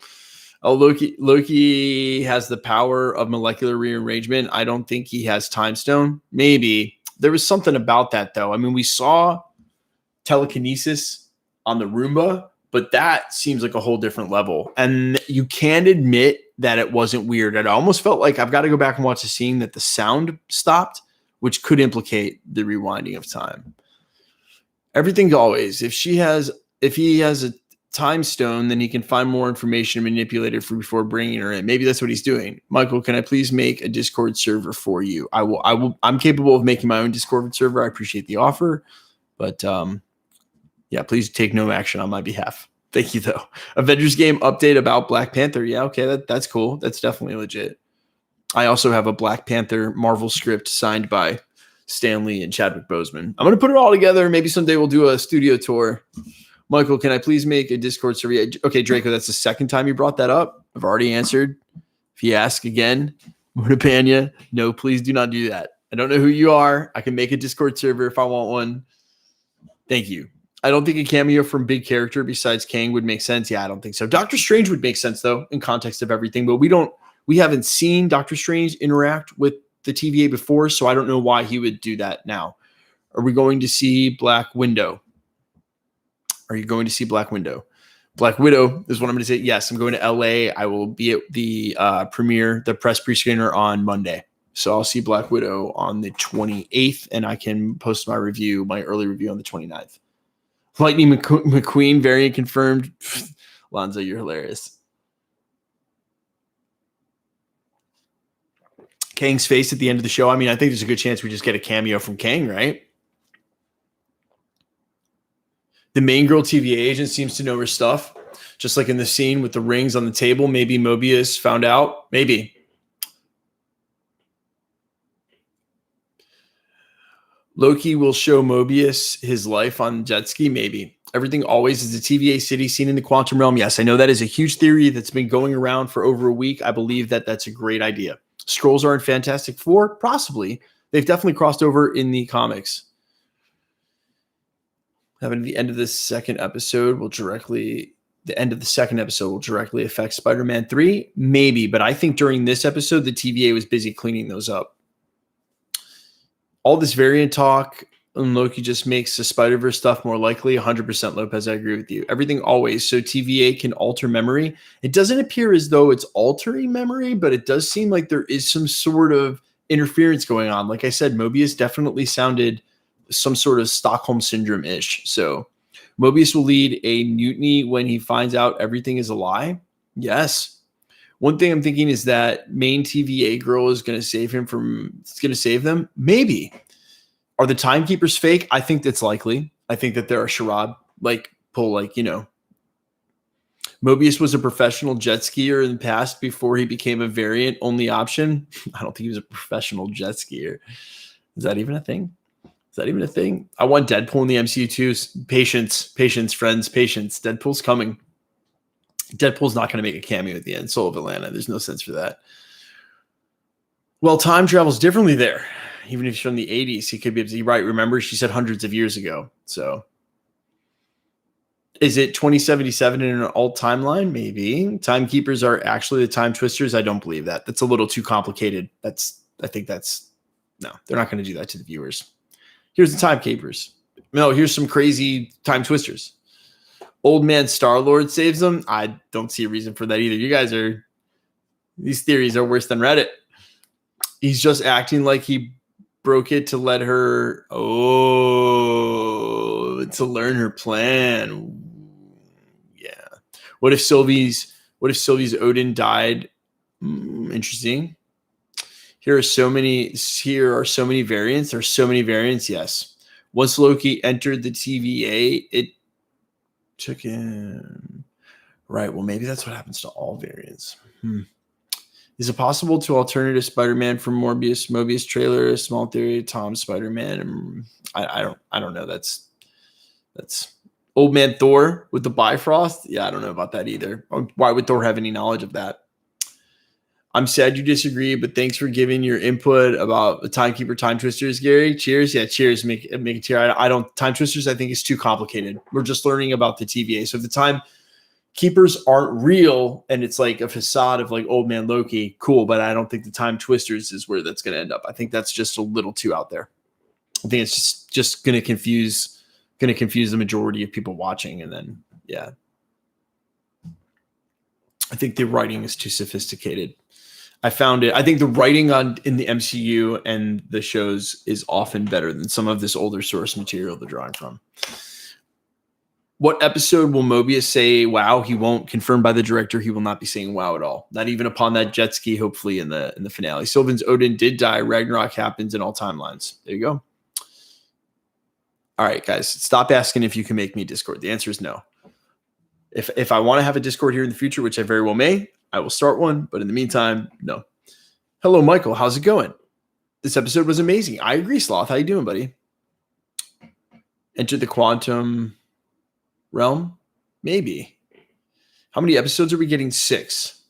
Loki has the power of molecular rearrangement. I don't think he has Time Stone. Maybe. There was something about that, though. I mean, we saw telekinesis on the Roomba, but that seems like a whole different level. And you can admit that it wasn't weird. I almost felt like I've got to go back and watch the scene that the sound stopped, which could implicate the rewinding of time. Everything always. If he has a time stone, then he can find more information and manipulate it before bringing her in. Maybe that's what he's doing. Michael, can I please make a Discord server for you? I will. I'm capable of making my own Discord server. I appreciate the offer, but yeah, please take no action on my behalf. Thank you, though. Avengers game update about Black Panther. Yeah, okay, that's cool. That's definitely legit. I also have a Black Panther Marvel script signed by Stan Lee and Chadwick Boseman. I'm going to put it all together. Maybe someday we'll do a studio tour. Michael, can I please make a Discord server? Okay, Draco, that's the second time you brought that up. I've already answered. If you ask again, I'm going to ban you. No, please do not do that. I don't know who you are. I can make a Discord server if I want one. Thank you. I don't think a cameo from big character besides Kang would make sense. Yeah, I don't think so. Doctor Strange would make sense, though, in context of everything. But we haven't seen Doctor Strange interact with the TVA before, so I don't know why he would do that now. Are we going to see Black Widow? Are you going to see Black Widow? Black Widow is what I'm going to say. Yes, I'm going to LA. I will be at the premiere, the press pre-screener on Monday. So I'll see Black Widow on the 28th, and I can post my early review on the 29th. Lightning McQueen variant confirmed. Lonzo, you're hilarious. Kang's face at the end of the show. I mean, I think there's a good chance we just get a cameo from Kang, right? The main girl TVA agent seems to know her stuff. Just like in the scene with the rings on the table. Maybe Mobius found out. Maybe. Loki will show Mobius his life on jet ski, maybe. Everything always is a TVA city seen in the quantum realm. Yes, I know that is a huge theory that's been going around for over a week. I believe that that's a great idea. Skrulls are in Fantastic Four? Possibly. They've definitely crossed over in the comics. Having the end of the second episode will directly affect Spider-Man 3? Maybe, but I think during this episode, the TVA was busy cleaning those up. All this variant talk and Loki just makes the Spider-Verse stuff more likely. 100% Lopez, I agree with you. Everything always. So TVA can alter memory. It doesn't appear as though it's altering memory, but it does seem like there is some sort of interference going on. Like I said, Mobius definitely sounded some sort of Stockholm syndrome-ish. So Mobius will lead a mutiny when he finds out everything is a lie. Yes. One thing I'm thinking is that main TVA girl is going to save them. Maybe. Are the timekeepers fake? I think that's likely. I think that they're a charade. Mobius was a professional jet skier in the past before he became a variant only option. I don't think he was a professional jet skier. Is that even a thing? I want Deadpool in the MCU too. Patience, friends, patience. Deadpool's coming. Deadpool's not going to make a cameo at the end. Soul of Atlanta. There's no sense for that. Well, time travels differently there. Even if he's from the 80s, he could be right. Remember, she said hundreds of years ago. So is it 2077 in an alt timeline? Maybe. Timekeepers are actually the time twisters. I don't believe that. That's a little too complicated. No, they're not going to do that to the viewers. Here's the timekeepers. No, here's some crazy time twisters. Old man Star-Lord saves them. I don't see a reason for that either. These theories are worse than Reddit. He's just acting like he broke it to let her, to learn her plan. Yeah. What if Silvie's Odin died? Interesting. Here are so many variants. There's so many variants. Yes. Once Loki entered the TVA, it took him. Right. Well, maybe that's what happens to all variants. Is it possible to alternative Spider-Man from Mobius trailer, small theory, Tom Spider-Man? I don't know. That's old man Thor with the Bifrost. Yeah, I don't know about that either. Why would Thor have any knowledge of that? I'm sad you disagree, but thanks for giving your input about the timekeeper time twisters, Gary. Cheers. Yeah, cheers. Make a cheer. I don't time twisters. I think it's too complicated. We're just learning about the TVA. So if the timekeepers aren't real and it's like a facade of like old man Loki, cool. But I don't think the time twisters is where that's going to end up. I think that's just a little too out there. I think it's just going to confuse the majority of people watching. And then, yeah, I think the writing is too sophisticated. I think the writing in the MCU and the shows is often better than some of this older source material they're drawing from. What episode will Mobius say wow? He won't. Confirmed by the director, he will not be saying wow at all. Not even upon that jet ski, hopefully in the finale. Sylvan's Odin did die. Ragnarok happens in all timelines. There you go. All right, guys, stop asking if you can make me Discord. The answer is no. If I want to have a Discord here in the future, which I very well may, I will start one. But in the meantime, no. Hello, Michael. How's it going? This episode was amazing. I agree, Sloth. How you doing, buddy? Enter the quantum realm? Maybe. How many episodes are we getting? 6.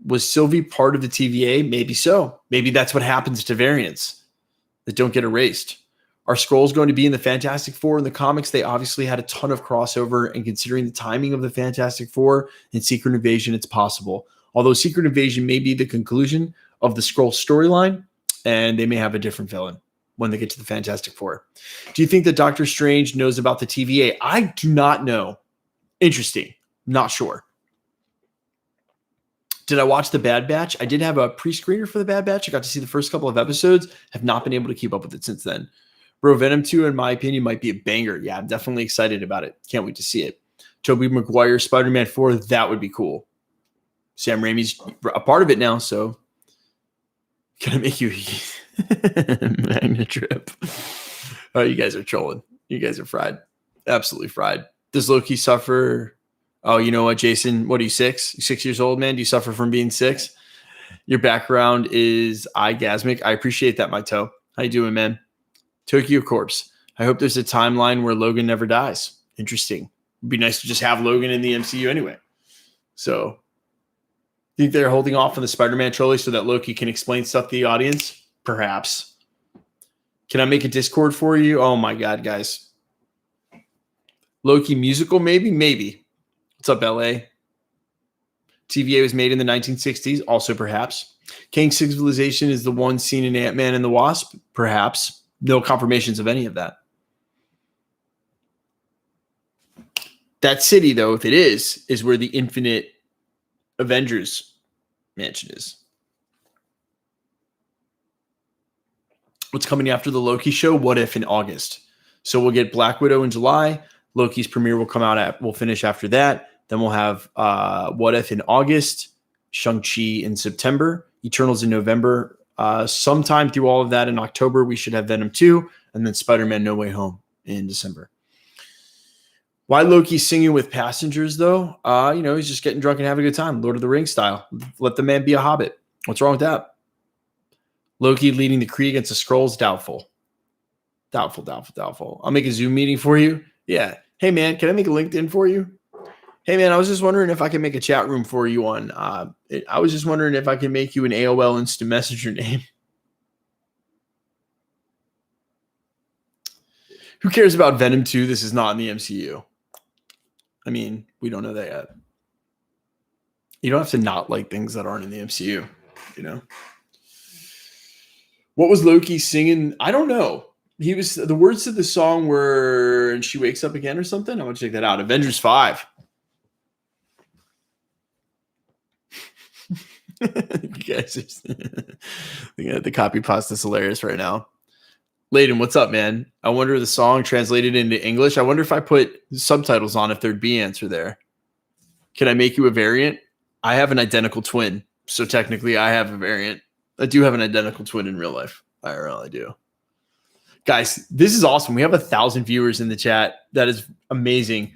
Was Silvie part of the TVA? Maybe so. Maybe that's what happens to variants that don't get erased. Are Skrulls going to be in the Fantastic Four? In the comics, they obviously had a ton of crossover, and considering the timing of the Fantastic Four and Secret Invasion, it's possible. Although Secret Invasion may be the conclusion of the Skrull storyline, and they may have a different villain when they get to the Fantastic Four. Do you think that Doctor Strange knows about the TVA? I do not know. Interesting. Not sure. Did I watch The Bad Batch? I did have a pre-screener for The Bad Batch. I got to see the first couple of episodes. Have not been able to keep up with it since then. Bro, Venom 2, in my opinion, might be a banger. Yeah, I'm definitely excited about it. Can't wait to see it. Tobey Maguire, Spider-Man 4, that would be cool. Sam Raimi's a part of it now, so gonna make you magna trip. Oh, you guys are trolling. You guys are fried. Absolutely fried. Does Loki suffer? Oh, you know what, Jason? What are you, 6? You're 6 years old, man? Do you suffer from being 6? Your background is orgasmic. I appreciate that, my toe. How you doing, man? Tokyo Corpse. I hope there's a timeline where Logan never dies. Interesting. It'd be nice to just have Logan in the MCU anyway. So, think they're holding off on the Spider-Man trolley so that Loki can explain stuff to the audience? Perhaps. Can I make a Discord for you? Oh my God, guys. Loki musical, maybe? Maybe. What's up, LA? TVA was made in the 1960s, also perhaps. Kang Civilization is the one seen in Ant-Man and the Wasp, perhaps. No confirmations of any of that. That city, though, if it is where the Infinite Avengers mansion is. What's coming after the Loki show? What If in August. So we'll get Black Widow in July. Loki's premiere will come out we'll finish after that. Then we'll have What If in August, Shang-Chi in September, Eternals in November. Sometime through all of that in October, we should have Venom 2, and then Spider-Man No Way Home in December. Why Loki's singing with passengers, though? He's just getting drunk and having a good time, Lord of the Rings style. Let the man be a hobbit. What's wrong with that? Loki leading the Kree against the Skrulls, doubtful. Doubtful. I'll make a Zoom meeting for you. Yeah. Hey, man, can I make a LinkedIn for you? Hey, man, I was just wondering if I can make a chat room for you on. I was just wondering if I can make you an AOL Instant Messenger name. Who cares about Venom 2? This is not in the MCU. I mean, we don't know that yet. You don't have to not like things that aren't in the MCU, What was Loki singing? I don't know. The words to the song were, and she wakes up again or something. I want to check that out. Avengers 5. You guys are the copy pasta is hilarious right now. Layden, what's up, man? I wonder the song translated into English. I wonder if I put subtitles on if there'd be answer there. Can I make you a variant? I have an identical twin, so technically I have a variant. I do have an identical twin in real life. I really do. Guys, this is awesome. We have 1,000 viewers in the chat. That is amazing.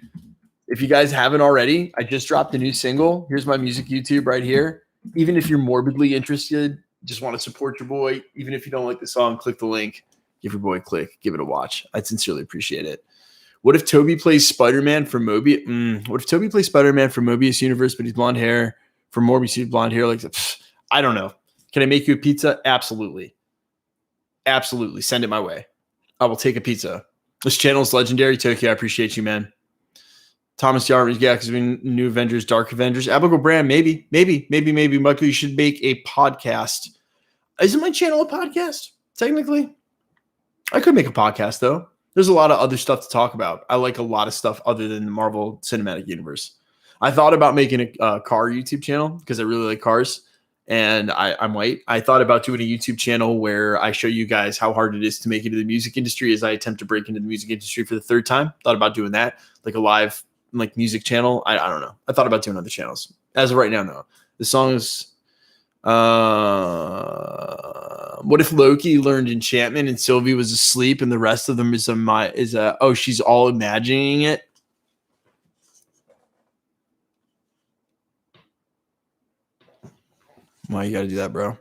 If you guys haven't already, I just dropped a new single. Here's my music YouTube right here. Even if you're morbidly interested, just want to support your boy, even if you don't like the song, click the link. Give your boy a click. Give it a watch. I'd sincerely appreciate it. What if Toby plays Spider-Man for Mobius? What if Toby plays Spider-Man for Mobius Universe, but he's blonde hair? For Morbius, he's blonde hair. I don't know. Can I make you a pizza? Absolutely. Absolutely. Send it my way. I will take a pizza. This channel is legendary. Tokyo, I appreciate you, man. Thomas Jarvis, yeah, because we New Avengers, Dark Avengers. Abigail Brand, maybe. Michael, you should make a podcast. Isn't my channel a podcast? Technically. I could make a podcast, though. There's a lot of other stuff to talk about. I like a lot of stuff other than the Marvel Cinematic Universe. I thought about making a car YouTube channel because I really like cars, and I'm white. I thought about doing a YouTube channel where I show you guys how hard it is to make it into the music industry as I attempt to break into the music industry for the third time. Thought about doing that, like a live music channel. I don't know. I thought about doing other channels. As of right now, no. The song is what if Loki learned enchantment and Silvie was asleep and the rest of them she's all imagining it? Why you gotta do that, bro?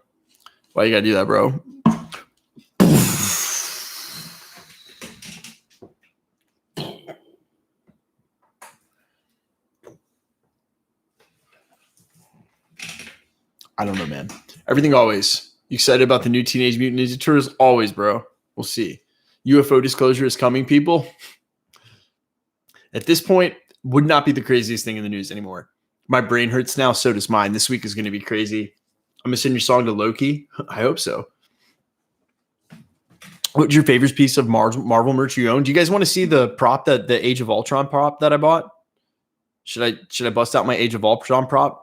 I don't know, man. Everything always. You excited about the new Teenage Mutant Ninja Turtles? Always, bro. We'll see. UFO disclosure is coming, people. At this point, would not be the craziest thing in the news anymore. My brain hurts now, so does mine. This week is going to be crazy. I'm going to send your song to Loki. I hope so. What's your favorite piece of Marvel merch you own? Do you guys want to see the prop, the Age of Ultron prop that I bought? Should I bust out my Age of Ultron prop?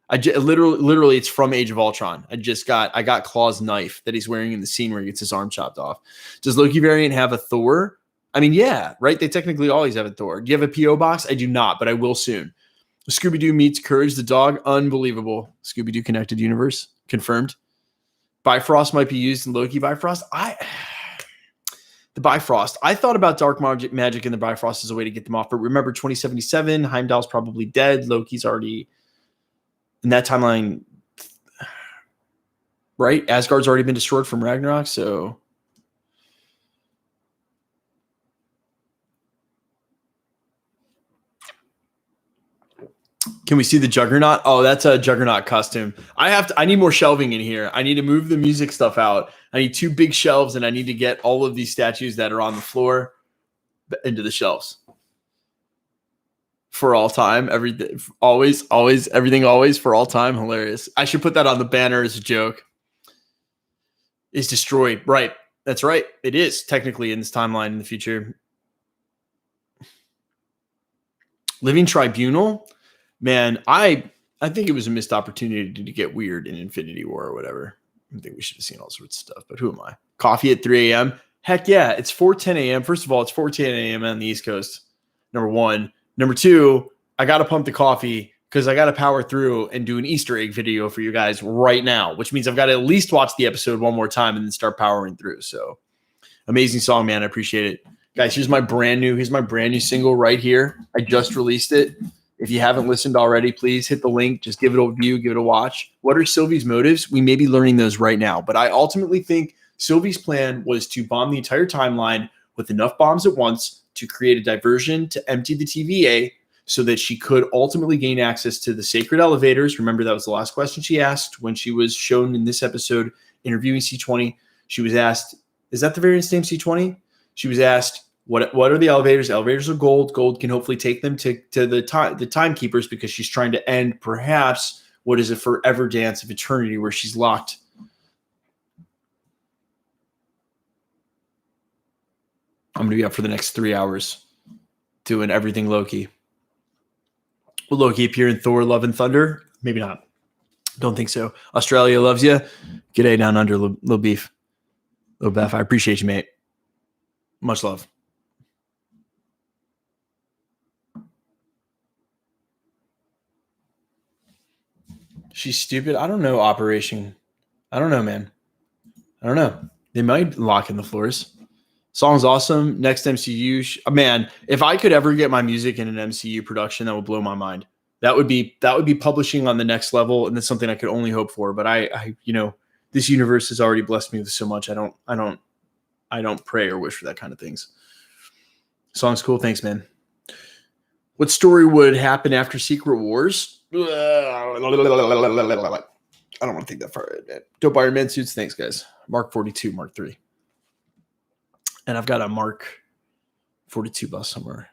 Literally, it's from Age of Ultron. I got Claw's knife that he's wearing in the scene where he gets his arm chopped off. Does Loki variant have a Thor? I mean, yeah, right? They technically always have a Thor. Do you have a P.O. box? I do not, but I will soon. Scooby-Doo meets Courage the dog. Unbelievable. Scooby-Doo connected universe. Confirmed. Bifrost might be used in Loki Bifrost. The Bifrost. I thought about dark magic and the Bifrost as a way to get them off. But remember, 2077, Heimdall's probably dead. Loki's already in that timeline, right? Asgard's already been destroyed from Ragnarok, so Can we see the Juggernaut? Oh, that's a Juggernaut costume. I need more shelving in here. I need to move the music stuff out. I need 2 big shelves, and I need to get all of these statues that are on the floor into the shelves. For all time, everything, always, everything, always, for all time. Hilarious. I should put that on the banner as a joke. Is destroyed. Right. That's right. It is technically in this timeline in the future. Living Tribunal. Man, I think it was a missed opportunity to get weird in Infinity War or whatever. I think we should have seen all sorts of stuff, but who am I? Coffee at 3 a.m. Heck yeah, it's 4:10 a.m. First of all, it's 4:10 a.m. on the East Coast. Number one. Number two, I got to pump the coffee because I got to power through and do an Easter egg video for you guys right now, which means I've got to at least watch the episode one more time and then start powering through. So amazing song, man. I appreciate it. Guys, here's my brand new single right here. I just released it. If you haven't listened already, please hit the link. Just give it a view, give it a watch. What are Silvie's motives? We may be learning those right now, but I ultimately think Silvie's plan was to bomb the entire timeline with enough bombs at once to create a diversion to empty the TVA so that she could ultimately gain access to the sacred elevators. Remember, that was the last question she asked when she was shown in this episode interviewing C20. She was asked, is that the variant's name, C20? She was asked, what are the elevators? Elevators are gold. Gold can hopefully take them to the timekeepers because she's trying to end perhaps what is a forever dance of eternity where she's locked. I'm going to be up for the next 3 hours doing everything Loki. Will Loki appear in Thor, Love and Thunder? Maybe not. Don't think so. Australia loves you. G'day down under, Lil Beef. Lil Beth, I appreciate you, mate. Much love. She's stupid. I don't know, Operation. I don't know, man. I don't know. They might lock in the floors. Song's awesome. Next MCU. Man, if I could ever get my music in an MCU production, that would blow my mind. That would be publishing on the next level, and that's something I could only hope for. But I this universe has already blessed me with so much. I don't pray or wish for that kind of things. Song's cool. Thanks, man. What story would happen after Secret Wars? I don't want to think that far. Dope Iron Man suits. Thanks, guys. Mark 42, Mark 3. And I've got a Mark 42 bus somewhere.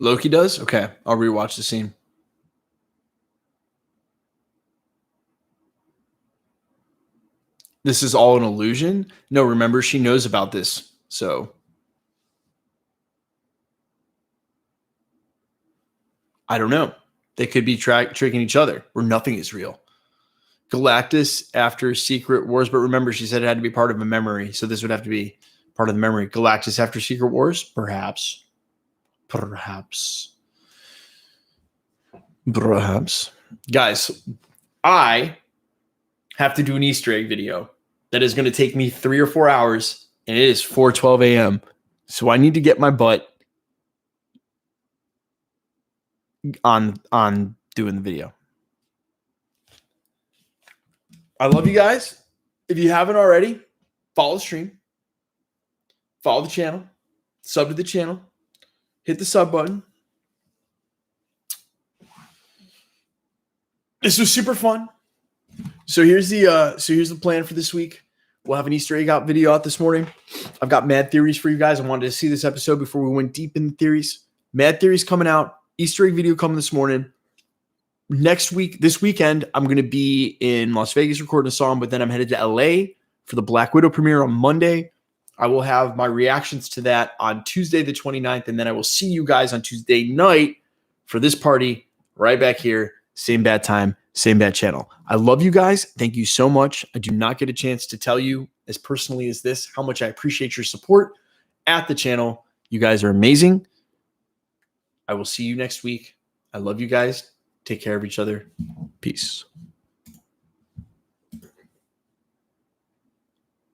Loki does? Okay. I'll rewatch the scene. This is all an illusion? No, remember, she knows about this. So I don't know. They could be tricking each other where nothing is real. Galactus after Secret Wars, but remember, she said it had to be part of a memory, so this would have to be part of the memory. Galactus after Secret Wars? Perhaps. Guys, I have to do an Easter egg video that is going to take me 3 or 4 hours, and it is 4:12 a.m. So I need to get my butt on doing the video. I love you guys. If you haven't already, follow the stream, follow the channel, sub to the channel, hit the sub button. This was super fun. So here's the plan for this week. We'll have an Easter egg video out this morning. I've got mad theories for you guys. I wanted to see this episode before we went deep in the theories. Mad theories coming out. Easter egg video coming this morning. Next week, this weekend, I'm going to be in Las Vegas recording a song, but then I'm headed to LA for the Black Widow premiere on Monday. I will have my reactions to that on Tuesday, the 29th, and then I will see you guys on Tuesday night for this party right back here. Same bad time, same bad channel. I love you guys. Thank you so much. I do not get a chance to tell you as personally as this how much I appreciate your support at the channel. You guys are amazing. I will see you next week. I love you guys. Take care of each other. Peace.